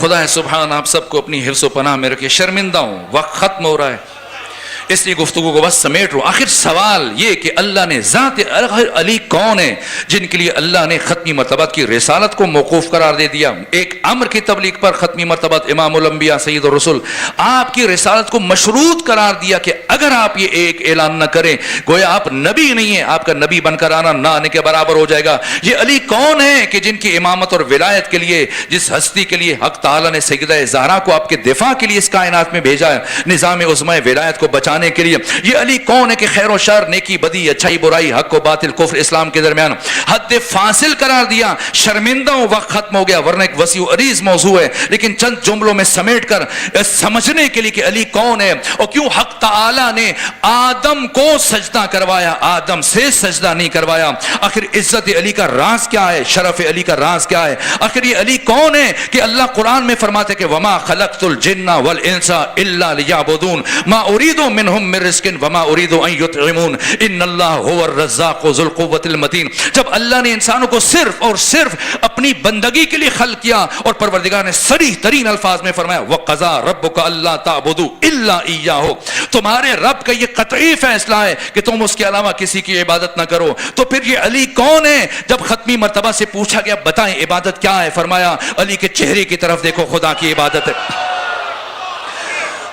خدا سبحان آپ سب کو اپنی حفظ و پناہ میں رکھے. شرمندہ ہوں، وقت ختم ہو رہا ہے، اس لیے گفتگو کو بس سمیٹ رہا ہوں. آخر سوال یہ کہ اللہ نے ذات علی کون ہے جن کے لیے اللہ نے ختمی مرتبات کی رسالت کو موقوف قرار دے دیا؟ ایک امر کی تبلیغ پر ختمی مرتبات امام الانبیاء سید الرسول آپ کی رسالت کو مشروط قرار دیا کہ اگر آپ یہ ایک اعلان نہ کریں گویا آپ نبی نہیں ہیں، آپ کا نبی بن کر آنا نہ آنے کے برابر ہو جائے گا. یہ علی کون ہے کہ جن کی امامت اور ولایت کے لیے، جس ہستی کے لیے حق تعالی نے سیدہ زہرا کو آپ کے دفاع کے لیے اس کائنات میں بھیجا ہے، نظام عظمۂ ولایت کو بچانے کے لیے. یہ علی کون ہے کہ خیر و شر، نیکی بدی، اچھائی برائی، حق و باطل، کفر اسلام کے درمیان حد فاصل قرار دیا. شرمندہ ہوں، وقت ختم ہو گیا، ورنہ ایک وسیع و عریض موضوع ہے، لیکن چند جملوں میں سمیٹ کر سمجھنے کے لیے کہ علی کون ہے اور کیوں حق تعالی نے آدم کو سجدہ کروایا، آدم سے سجدہ نہیں کروایا. آخر عزت علی کا راز کیا ہے، شرف علی کا راز کیا ہے؟ آخر یہ علی کون ہے کہ اللہ قرآن میں فرماتے کہ وما خلقت الجن والانس الا لیعبدون ما اريد منهم من رزق وما اريد ان يطعمون ان الله هو الرزاق ذو القوة المتين. جب اللہ نے انسانوں کو صرف اور صرف اپنی بندگی کے لیے خلق کیا اور پروردگار نے صریح ترین الفاظ میں فرمایا وقضى ربك الا تعبدوا الا اياه، تمہارے رب کا یہ قطعی فیصلہ ہے کہ تم اس کے علاوہ کسی کی عبادت نہ کرو. تو پھر یہ علی کون ہے؟ جب ختمی مرتبہ سے پوچھا گیا بتائیں عبادت کیا ہے، فرمایا علی کے چہرے کی طرف دیکھو، خدا کی عبادت ہے.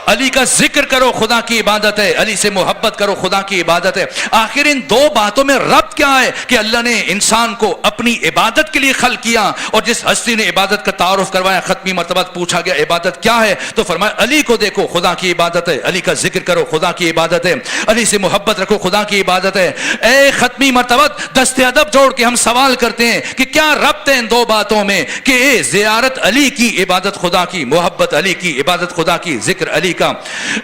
علی کا ذکر کرو، خدا کی عبادت ہے. علی سے محبت کرو، خدا کی عبادت ہے. آخر ان دو باتوں میں ربط کیا ہے کہ اللہ نے انسان کو اپنی عبادت کے لیے خلق کیا اور جس ہستی نے عبادت کا تعارف کروایا، ختمی مرتبہ پوچھا گیا عبادت کیا ہے تو فرمایا علی کو دیکھو، خدا کی عبادت ہے. علی کا ذکر کرو، خدا کی عبادت ہے. علی سے محبت رکھو، خدا کی عبادت ہے. اے ختمی مرتبہ دست ادب جوڑ کے ہم سوال کرتے ہیں کہ کیا ربط ہے ان دو باتوں میں کہ زیارت علی کی، عبادت خدا کی، محبت علی کی، عبادت خدا کی، ذکر علی کا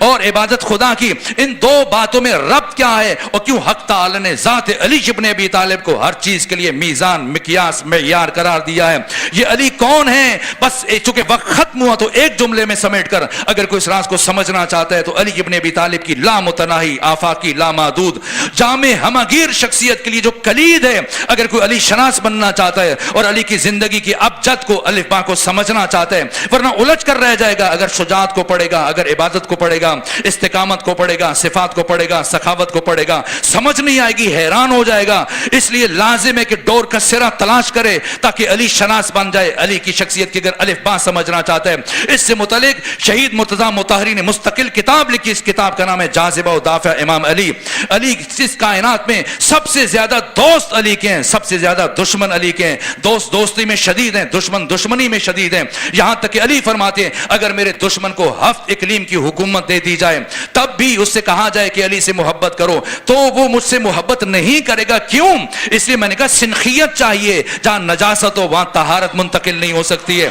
اور عبادت خدا کی. ان دو باتوں میں ربط کیا ہے اور کیوں حق تعالی نے ذات علی ابن ابی طالب کو ہر چیز کے لیے میزان، مقیاس، معیار قرار دیا ہے؟ یہ علی کون ہے؟ بس چونکہ وقت ختم ہوا تو ایک جملے میں سمیٹ کر اگر کوئی اس راز کو سمجھنا چاہتا ہے تو علی ابن ابی طالب کی لامتناہی، آفاقی، لامحدود، جامع، ہمگیر شخصیت کے لیے جو کلید ہے، اگر کوئی علی شناس بننا چاہتا ہے اور علی کی زندگی کی ابجد کو، الف با کو سمجھنا چاہتا ہے، ورنہ الجھ کر رہ جائے گا. اگر شجاعت کو پڑھے گا، اگر عبادت کو پڑھے گا، استقامت کو پڑھے گا، صفات کو پڑھے گا، سخاوت کو پڑھے گا، سمجھ نہیں آئے گی، حیران ہو جائے گا. اس لیے لازم ہے کہ ڈور کا سرا تلاش کرے تاکہ علی شناس بن جائے. علی کی شخصیت کی اگر الف با سمجھنا چاہتا ہے، اس سے متعلق شہید مرتضیٰ مطہری نے مستقل کتاب لکھی. اس کتاب کا نام ہے جاذبہ و دافع امام علی. علی اس کائنات میں سب سے زیادہ دوست علی کے ہیں، سب سے زیادہ دشمن علی کے ہیں. دوست دوستی میں شدید ہیں، دشمن دشمنی میں شدید ہیں. یہاں تک کہ علی فرماتے ہیں اگر میرے دشمن کو ہفت اقلیم کی حکومت دے دی جائے تب بھی اس سے کہا جائے کہ علی سے محبت کرو تو وہ مجھ سے محبت نہیں کرے گا. کیوں؟ اس لیے میں نے کہا سنخیت چاہیے، جہاں نجاست ہو وہاں طہارت منتقل نہیں ہو سکتی ہے.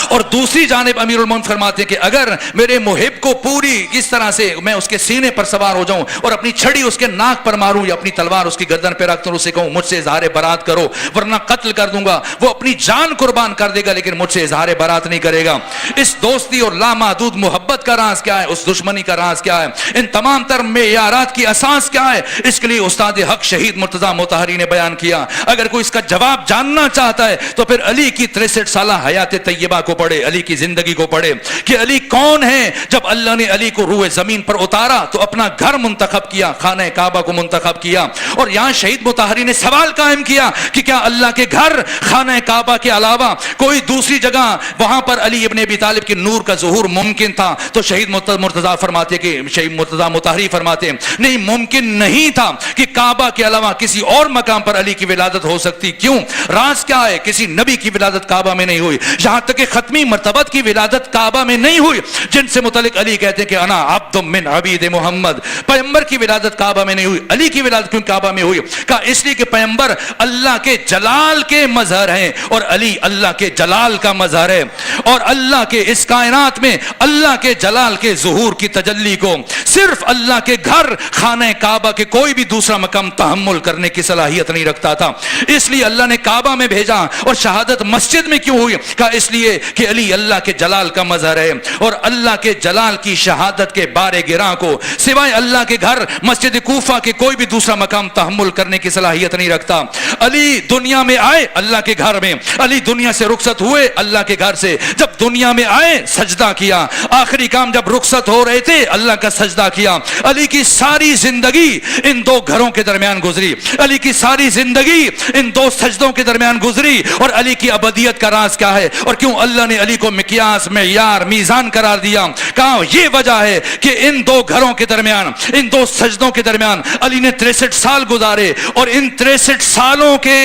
اور دوسری جانب امیر المومنین فرماتے ہیں کہ اگر میرے محب کو پوری اس طرح سے میں اس کے سینے پر سوار ہو جاؤں اور اپنی چھڑی اس کے ناک پر ماروں یا اپنی تلوار اس کی گردن پہ رکھ کر اسے کہوں مجھ سے اظہار برات کرو ورنہ قتل کر دوں گا، وہ اپنی جان قربان کر دے گا لیکن مجھ سے اظہار برات نہیں کرے گا. اس دوستی اور لامحدود محبت کا راز کیا ہے؟ اس دشمنی کا راز کیا ہے؟ ان تمام تر معیارات کی اساس کیا ہے؟ اس کے لیے استاد حق شہید مرتضیٰ مطہری نے بیان کیا. اگر کوئی اس کا جواب جاننا چاہتا ہے تو پھر علی کی 63 سالہ حیات طیبہ کو پڑھے، علی کی زندگی کو پڑھے کہ علی کون ہے. جب اللہ نے علی کو روح زمین پر اتارا تو اپنا گھر منتخب کیا، خانہ کعبہ کو منتخب کیا. اور یہاں شہید مطہری نے سوال قائم کیا کہ کیا اللہ کے گھر خانہ کعبہ کے علاوہ کوئی دوسری جگہ وہاں پر علی ابن ابی طالب کی نور کا ظہور ممکن تھا؟ تو شہید مرتضیٰ فرماتے کہ شہید مرتضیٰ مطہری فرماتے نہیں، ممکن نہیں تھا کہ کعبہ کے علاوہ کسی اور مقام پر علی کی ولادت ہو سکتی. کیوں؟ راز کیا ہے؟ کسی نبی کی ولادت کعبہ میں نہیں ہوئی، یہاں تک کہ ختمی مرتبت کی ولادت کعبہ میں نہیں ہوئی جن سے متعلق علی کہتے ہیں کہ انا عبد من عبید محمد. پیغمبر کی ولادت کعبہ میں نہیں ہوئی. علی کی ولادت کیوں کعبہ میں ہوئی؟ کہا اس لیے کہ پیغمبر اللہ کے جلال کے مظہر ہیں اور علی اللہ کے جلال کا مظہر ہے، اور اللہ کے اس کائنات میں اللہ کے جلال کے ظہور کی تجلی کو صرف اللہ کے گھر خانہ کعبہ کے کوئی بھی دوسرا مقام تحمل کرنے کی صلاحیت نہیں رکھتا تھا. اس لیے اللہ نے کعبہ میں بھیجا. اور شہادت مسجد میں کیوں ہوئی؟ کہا اس لیے یہ کہ علی اللہ کے جلال کا مظہر ہے اور اللہ کے جلال کی شہادت کے بارے گراں کو سوائے اللہ کے گھر مسجد کوفہ کے کوئی بھی دوسرا مقام تحمل کرنے کی صلاحیت نہیں رکھتا. علی دنیا میں آئے اللہ کے گھر میں, علی دنیا سے رخصت ہوئے اللہ کے گھر سے, جب دنیا میں آئے سجدہ کیا, آخری کام جب رخصت ہو رہے تھے اللہ کا سجدہ کیا. علی کی ساری زندگی ان دو گھروں کے درمیان گزری, علی کی ساری زندگی ان دو سجدوں کے درمیان گزری. اور علی کی ابدیت کا راز کیا ہے اور کیوں اللہ نے علی کو مقیاس, معیار, میزان قرار دیا؟ کہا یہ وجہ ہے کہ ان دو گھروں کے درمیان, ان دو سجدوں کے درمیان علی نے 63 سال گزارے اور ان 63 سالوں کے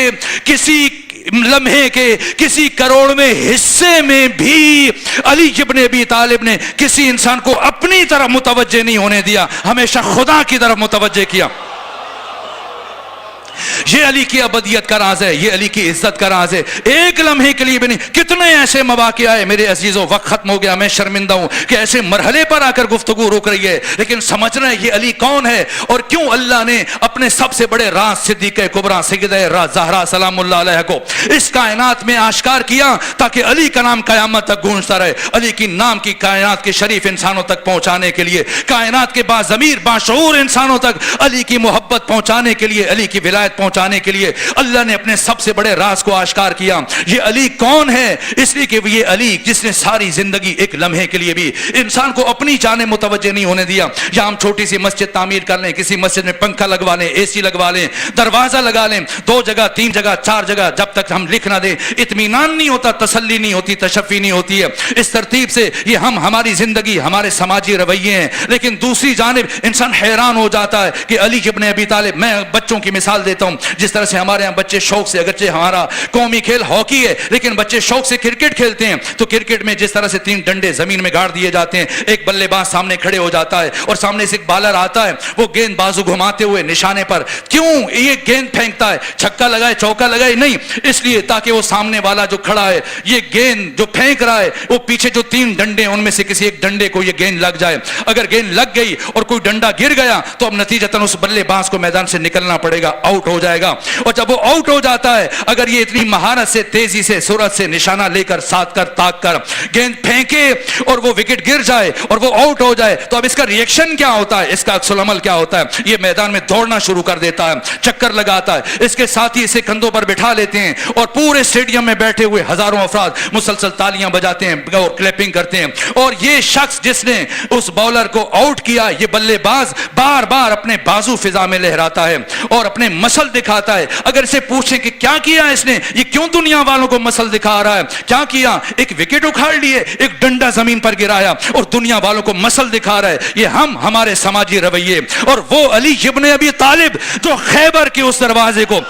کسی لمحے کے کسی کروڑویں حصے میں بھی علی ابن ابی طالب نے کسی انسان کو اپنی طرف متوجہ نہیں ہونے دیا, ہمیشہ خدا کی طرف متوجہ کیا. یہ علی کی ابدیت کا راز ہے, یہ علی کی عزت کا راز ہے. ایک لمحے کے لیے بھی نہیں. کتنے ایسے مواقع آئے میرے عزیزوں, وقت ختم ہو گیا, میں شرمندہ ہوں کہ ایسے مرحلے پر آ کر گفتگو رک رہی ہے, لیکن سمجھنا ہے یہ علی کون ہے اور کیوں اللہ نے اپنے سب سے بڑے راز صدیقہ کبریٰ سیدہ زہرا سلام اللہ علیہ کو اس کائنات میں آشکار کیا تاکہ علی کا نام قیامت تک گونجتا رہے. علی کی نام کی کائنات کے شریف انسانوں تک پہنچانے کے لیے, کائنات کے باضمیر باشعور انسانوں تک علی کی محبت پہنچانے کے لیے, علی کی ولایت پہنچانے کے لیے اللہ نے اپنے سب سے بڑے راز کو آشکار کیا. یہ علی کون ہے؟ اس لیے کہ یہ علی جس نے ساری زندگی ایک لمحے کے لیے بھی انسان کو اپنی جانب متوجہ نہیں ہونے دیا. یا ہم چھوٹی سی مسجد تعمیر کر لیں, کسی مسجد میں پنکھا لگوا لیں, اے سی لگوا لیں, دروازہ لگا لیں, 2 جگہ 3 جگہ 4 جگہ, جب تک ہم لکھ نہ دیں اطمینان نہیں ہوتا, تسلی نہیں ہوتی, تشفی نہیں ہوتی ہے. اس ترتیب سے یہ ہماری زندگی, ہمارے سماجی رویے ہیں. لیکن دوسری جانب انسان حیران ہو جاتا ہے کہ علی ابن ابی طالب, میں بچوں کی مثال دیتا ہوں, جس طرح سے ہمارے ہاں بچے شوق سے, اگرچہ ہمارا قومی کھیل ہاکی ہے لیکن بچے شوق سے کرکٹ کھیلتے ہیں, تو کرکٹ میں جس طرح سے 3 ڈنڈے زمین میں گاڑ دیے جاتے ہیں, ایک بلے باز سامنے کھڑے ہو جاتا ہے اور سامنے سے ایک بالر آتا ہے, وہ گیند بازو گھماتے ہوئے نشانے پر, کیوں یہ گیند پھینکتا ہے؟ چھکا لگائے چوکا لگائے نہیں, اس لیے تاکہ وہ سامنے والا جو کھڑا ہے یہ گیند جو پھینک رہا ہے وہ پیچھے جو 3 ڈنڈے ان میں سے کسی ایک ڈنڈے کو یہ گیند لگ جائے. اگر گیند لگ گئی اور کوئی ڈنڈا گر گیا تو اب نتیجتاً اس بلے باز کو میدان سے نکلنا پڑے گا, آؤٹ ہو جائے گا. اور جب وہ آؤٹ ہو جاتا ہے, اگر یہ اتنی مہارت سے, تیزی سے, سرعت سے نشانہ لے کر, ساتھ کر, تاک کر گیند پھینکے اور وہ وکٹ گر جائے اور وہ آؤٹ ہو جائے, تو اب اس کا ریئیکشن کیا ہوتا ہے, اس کا عکس العمل کیا ہوتا ہے؟ یہ میدان میں دوڑنا شروع کر دیتا ہے, چکر لگاتا ہے, اس کے ساتھی اسے کندھوں پر بٹھا لیتے ہیں اور پورے اسٹیڈیم میں بیٹھے ہوئے ہزاروں افراد مسلسل تالیاں بجاتے ہیں اور کلیپنگ کرتے ہیں. اور یہ شخص جس نے اس باؤلر کو آؤٹ کیا, یہ بلے باز بار بار اپنے بازو فضا میں لہراتا ہے اور اپنے مسل دکھاتا ہے. اگر اسے پوچھیں کہ کیا کیا اس نے, یہ کیوں دنیا والوں کو مسل دکھا رہا ہے, کیا کیا؟ ایک وکٹ اکھاڑ لیے, ایک ڈنڈا زمین پر گرایا اور دنیا والوں کو مسل دکھا رہا ہے. یہ ہمارے سماجی رویے. اور وہ علی ابن ابی طالب جو خیبر کے اس دروازے کو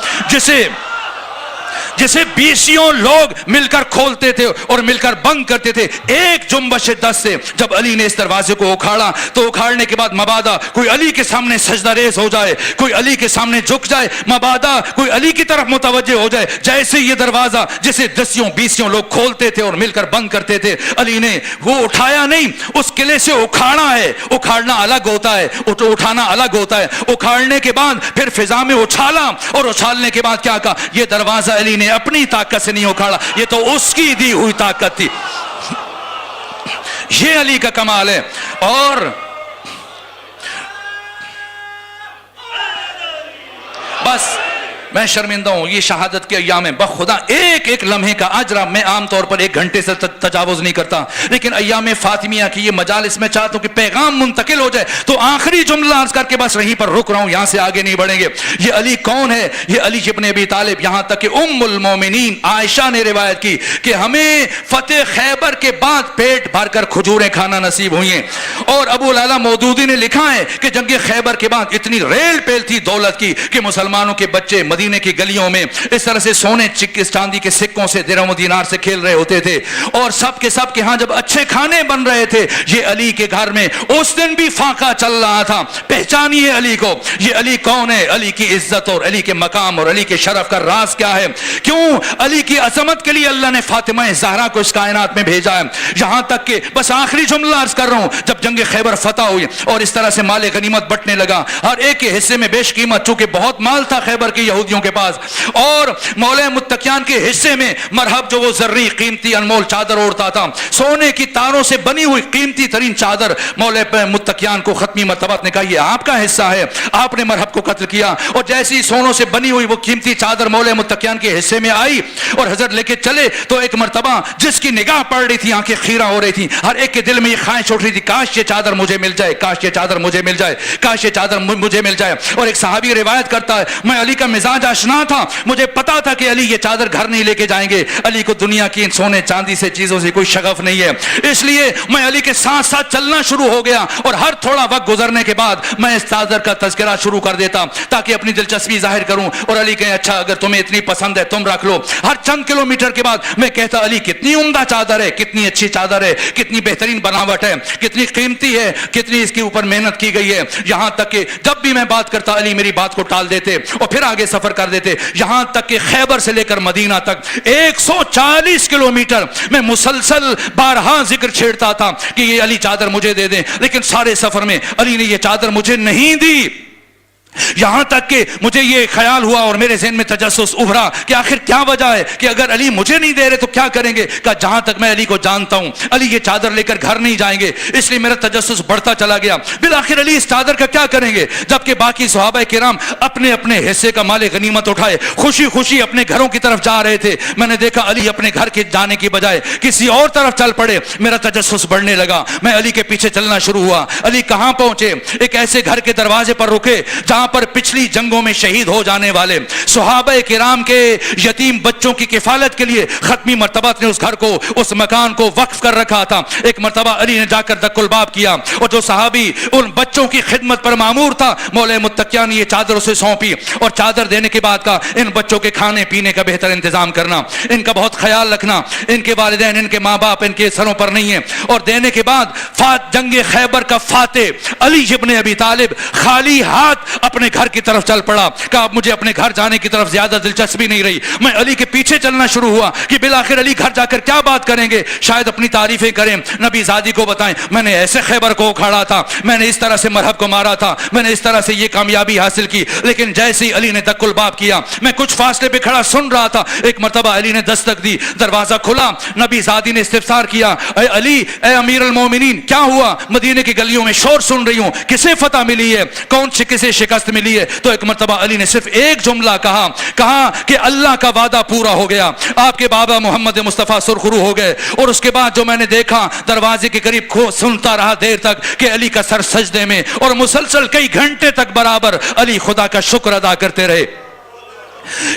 جسے 20 لوگ مل کر کھولتے تھے اور مل کر بند کرتے تھے, ایک جنبش دست سے جب علی نے اس دروازے کو اکھاڑا تو اکھاڑنے کے بعد مبادا کوئی علی کے سامنے سجدہ ریز ہو جائے, کوئی علی کے سامنے جھک جائے, مبادا کوئی علی کی طرف متوجہ ہو جائے. جیسے یہ دروازہ جسے 10-20 لوگ کھولتے تھے اور مل کر بند کرتے تھے, علی نے وہ اٹھایا نہیں, اس قلعے سے اکھاڑا ہے. اکھاڑنا الگ ہوتا ہے, اٹھانا الگ ہوتا ہے. اکھاڑنے کے بعد پھر فضا میں اچھالا اور اچھالنے کے بعد کیا کہا, یہ دروازہ علی نے اپنی طاقت سے نہیں اکھاڑا, یہ تو اس کی دی ہوئی طاقت تھی. یہ علی کا کمال ہے. اور بس میں شرمندہ ہوں, یہ شہادت کے ایام میں بخدا ایک ایک لمحے کا اجر میں عام طور پر 1 گھنٹے سے تجاوز نہیں کرتا, لیکن ایام فاطمیہ کی یہ مجالس میں چاہتا ہوں کہ پیغام منتقل ہو جائے. تو آخری جملہ عرض کر کے بس وہیں پر رک رہا ہوں, یہاں سے آگے نہیں بڑھیں گے. یہ علی کون ہے؟ یہ علی ابن ابی طالب. یہاں تک کہ ام المومنین عائشہ نے روایت کی کہ ہمیں فتح خیبر کے بعد پیٹ بھر کر کھجوریں کھانا نصیب ہوئی ہیں. اور ابو العلا مودودی نے لکھا ہے کہ جنگ خیبر کے بعد اتنی ریل پیل تھی دولت کی کہ مسلمانوں کے بچے مدینے کی گلیوں میں اس طرح سے سونے چاندی کے سکوں سے, درہم و دینار سے کھیل رہے ہوتے تھے. اور سب کے ہاں جب اچھے کھانے بن رہے تھے, یہ علی کے گھر میں اس دن بھی فاقہ چل رہا تھا. پہچانیے علی کو. یہ علی کون ہے؟ علی کی عزت اور علی کے مقام اور علی کے شرف کا راز کیا ہے؟ کیوں علی کی عظمت کے لیے اللہ نے فاطمہ زہرا کو اس کائنات میں بھیجا ہے. یہاں تک کہ بس آخری جملہ عرض کر رہا ہوں, جب جنگ خیبر فتح ہوئی اور اس طرح سے مال غنیمت بٹنے لگا, ہر ایک کے حصے میں بیش قیمت, چونکہ بہت مال تھا خیبر کے یہودیوں یہودیوں کے پاس, اور مولا متقیان کے حصے میں مرحب جو وہ زرعی قیمتی انمول چادر اوڑھتا تھا, سونے کی تاروں سے بنی ہوئی قیمتی ترین چادر. مولا متقیان کو ختمی مرتبات نے کہا یہ آپ کا حصہ ہے, آپ نے مرحب کو قتل کیا. اور جیسی سونوں سے بنی ہوئی وہ قیمتی چادر مولا متقیان کے حصے میں آئی اور حضرت لے کے چلے, تو ایک مرتبہ جس کی نگاہ پڑ رہی تھی آنکھیں خیرہ ہو رہی تھی, ہر ایک کے دل میں یہ خواہش اٹھ رہی تھی کاش یہ چادر مجھے مل جائے, کاش یہ چادر مجھے مل جائے, کاش یہ چادر مجھے مل جائے. اور ایک صحابی روایت کرتا ہے میں علی کا مزاج آشنا تھا, مجھے پتا تھا کہ علی یہ چادر گھر نہیں لے کے جائیں گے, علی کو دنیا کی ان سونے چاندی سے چیزوں سے کوئی شغف نہیں ہے, اس لیے میں علی کے ساتھ ساتھ چلنا شروع ہو گیا. اور ہر تھوڑا وقت گزرنے کے بعد میں اس چادر کا تذکرہ شروع کر دیتا تاکہ اپنی دلچسپی ظاہر کروں, اور علی کہے اچھا اگر تمہیں اتنی پسند ہے تم رکھ لو. ہر چند کلومیٹر کے بعد میں کہتا علی کتنی عمدہ چادر ہے, کتنی اچھی چادر ہے, کتنی بہترین بناوٹ ہے, کتنی قیمتی ہے, کتنی اس کے اوپر محنت کی گئی ہے. یہاں تک کہ جب بھی میں بات کرتا علی میری بات کو ٹال دیتے اور پھر آگے سفر کر دیتے, یہاں تک کہ خیبر سے لے کر مدینہ تک 140 کلومیٹر میں مسلسل بارہا ذکر چھیڑتا تھا کہ یہ علی چادر مجھے دے دیں, لیکن سارے سفر میں علی نے یہ چادر مجھے نہیں دی. یہاں تک کہ مجھے یہ خیال ہوا اور میرے ذہن میں تجسس ابھرا کہ آخر کیا وجہ ہے کہ اگر علی مجھے نہیں دے رہے تو کیا کریں گے. کہ جہاں تک میں علی کو جانتا ہوں علی یہ چادر لے کر گھر نہیں جائیں گے, اس لیے میرا تجسس بڑھتا چلا گیا. بالآخر علی اس چادر کا کیا کریں گے, جبکہ باقی صحابہ کرام اپنے اپنے حصے کا مال غنیمت اٹھائے خوشی خوشی اپنے گھروں کی طرف جا رہے تھے. میں نے دیکھا علی اپنے گھر کے جانے کی بجائے کسی اور طرف چل پڑے. میرا تجسس بڑھنے لگا, میں علی کے پیچھے چلنا شروع ہوا. علی کہاں پہنچے, ایک ایسے گھر کے دروازے پر رکے جہاں پر پچھلی جنگوں میں شہید ہو جانے والے صحابہ کرام کے یتیم بچوں کی کفالت کے لیے ختمی مرتبات نے اس گھر کو اس مکان کو وقف کر رکھا تھا. ایک مرتبہ علی نے جا کر دق الباب کیا اور جو صحابی ان بچوں کی خدمت پر مامور تھا مولا متقیان نے یہ چادر اسے سونپی اور چادر دینے کے بعد کہا ان بچوں کے کھانے پینے کا بہتر انتظام کرنا, ان کا بہت خیال رکھنا, ان کے والدین ان کے ماں باپ ان کے سروں پر نہیں ہیں. اور دینے کے بعد جنگ خیبر کا فاتح علی ابن ابی طالب خالی ہاتھ اپنے گھر کی طرف چل پڑا. کہا اب مجھے اپنے گھر جانے کی طرف زیادہ دلچسپی نہیں رہی, میں علی کے پیچھے چلنا شروع ہوا کہ بالآخر علی گھر جا کر کیا بات کریں گے, شاید اپنی تعریفیں کریں, نبی زادی کو بتائیں میں نے ایسے خیبر کو اکھاڑا تھا, میں نے اس طرح سے مرحب کو مارا تھا, میں نے اس طرح سے یہ کامیابی حاصل کی. لیکن جیسے ہی علی نے دق الباب کیا میں کچھ فاصلے پہ کھڑا سن رہا تھا, ایک مرتبہ علی نے دستک دی, دروازہ کھلا, نبی زادی نے استفسار کیا اے علی اے امیر المومنین کیا ہوا, مدینے کی گلیوں میں شور سن رہی ہوں, کسے فتح ملی ہے, کون کسے شکست ملی ہے. تو ایک مرتبہ علی نے صرف ایک جملہ کہا کہ اللہ کا وعدہ پورا ہو گیا, آپ کے بابا محمد مصطفیٰ سرخرو ہو گئے. اور اس کے بعد جو میں نے دیکھا دروازے کے قریب سنتا رہا دیر تک کہ علی کا سر سجدے میں, اور مسلسل کئی گھنٹے تک برابر علی خدا کا شکر ادا کرتے رہے.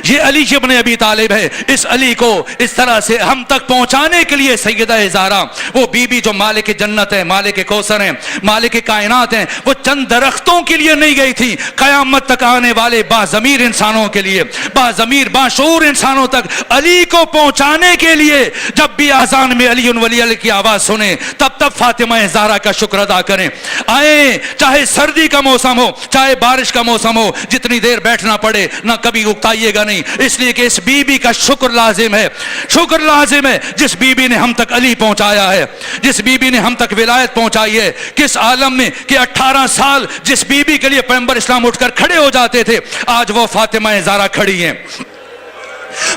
یہ علی ابن ابی طالب ہے. اس علی کو اس طرح سے ہم تک پہنچانے کے لیے سیدہ زہرا وہ بی بی جو مالک جنت ہے, مالک کوثر ہیں, مالک کائنات ہیں, وہ چند درختوں کے لیے نہیں گئی تھی, قیامت تک آنے والے باضمیر انسانوں کے لیے, باضمیر باشعور انسانوں تک علی کو پہنچانے کے لیے. جب بھی اذان میں علی ولی علی کی آواز سنیں تب فاطمہ زہرا کا شکر ادا کریں. آئیں چاہے سردی کا موسم ہو چاہے بارش کا موسم ہو, جتنی دیر بیٹھنا پڑے نہ کبھی اکتائیے گا نہیں, اس لیے کہ اس بی بی کا شکر لازم ہے, شکر لازم ہے جس بی بی نے ہم تک علی پہنچایا ہے, جس بی بی نے ہم تک ولایت پہنچائی ہے. کس عالم میں کہ 18 سال جس بی بی کے لیے پیغمبر اسلام اٹھ کر کھڑے ہو جاتے تھے آج وہ فاطمہ زہرا کھڑی ہیں,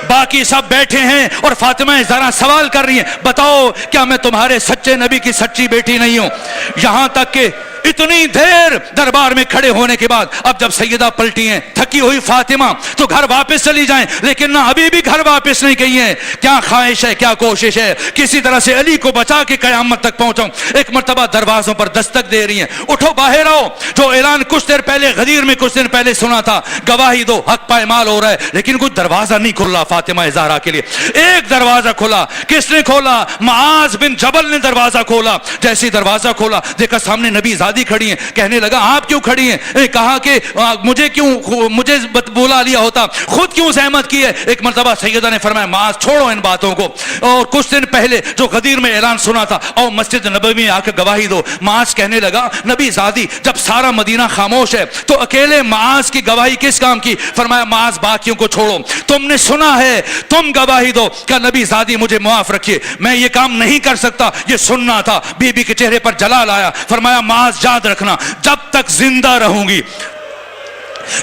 باقی سب بیٹھے ہیں اور فاطمہ زہرا سوال کر رہی ہیں بتاؤ کیا میں تمہارے سچے نبی کی سچی بیٹی نہیں ہوں. یہاں تک کہ اتنی دیر دربار میں کھڑے ہونے کے بعد اب جب سیدہ پلٹی ہیں تھکی ہوئی فاطمہ تو گھر واپس چلی جائیں, لیکن نہ ابھی بھی گھر واپس نہیں گئی ہیں. کیا خواہش ہے, کیا کوشش ہے کسی طرح سے علی کو بچا کے قیامت تک پہنچاؤں. ایک مرتبہ دروازوں پر دستک دے رہی ہیں, اٹھو باہر آؤ. جو اعلان کچھ دیر پہلے غدیر میں کچھ دن پہلے سنا تھا گواہی دو حق پائمال ہو رہا ہے, لیکن کوئی دروازہ نہیں کھلا فاطمہ زہرا کے لیے. ایک دروازہ کھلا, کس نے کھولا, معاذ بن جبل نے دروازہ کھولا. جیسے دروازہ کھولا دیکھا سامنے نبی زادی کھڑی ہیں. کہنے لگا آپ کیوں کھڑی ہیں, کہا کہ مجھے بولا لیا ہوتا, خود کیوں زحمت کی ہے. ایک مرتبہ سیدہ نے فرمایا معاذ چھوڑو ان باتوں کو, اور کچھ دن پہلے جو غدیر میں اعلان سنا تھا اور مسجد نبوی میں آ کے گواہی دو. معاذ کہنے لگا نبی زادی جب سارا مدینہ خاموش ہے تو اکیلے معاذ کی گواہی کس کام کی. فرمایا معاذ باقیوں کو چھوڑو, تم نے سنا ہے تم گواہی دو. کہ نبی زادی مجھے معاف رکھیے, میں یہ کام نہیں کر سکتا, یہ سننا تھا. بی بی کے چہرے پر جلال آیا. فرمایا معاذ یاد رکھنا جب تک زندہ رہوں گی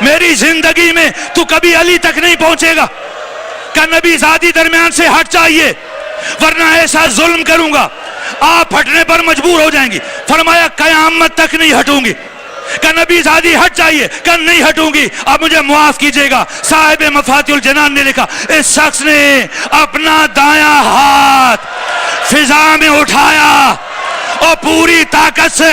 میری زندگی میں تو کبھی علی تک نہیں پہنچے گا. کہ نبی ذاتی درمیان سے ہٹ جائیے ورنہ ایسا ظلم کروں گا آپ ہٹنے پر مجبور ہو جائیں گی. فرمایا قیامت تک نہیں ہٹوں گی. کہ نبی زادی ہٹ جائیے. کہ نہیں ہٹوں گی. اب مجھے معاف کیجئے گا. صاحب مفاتیح الجنان نے لکھا اس شخص نے اپنا دایاں ہاتھ فضا میں اٹھایا اور پوری طاقت سے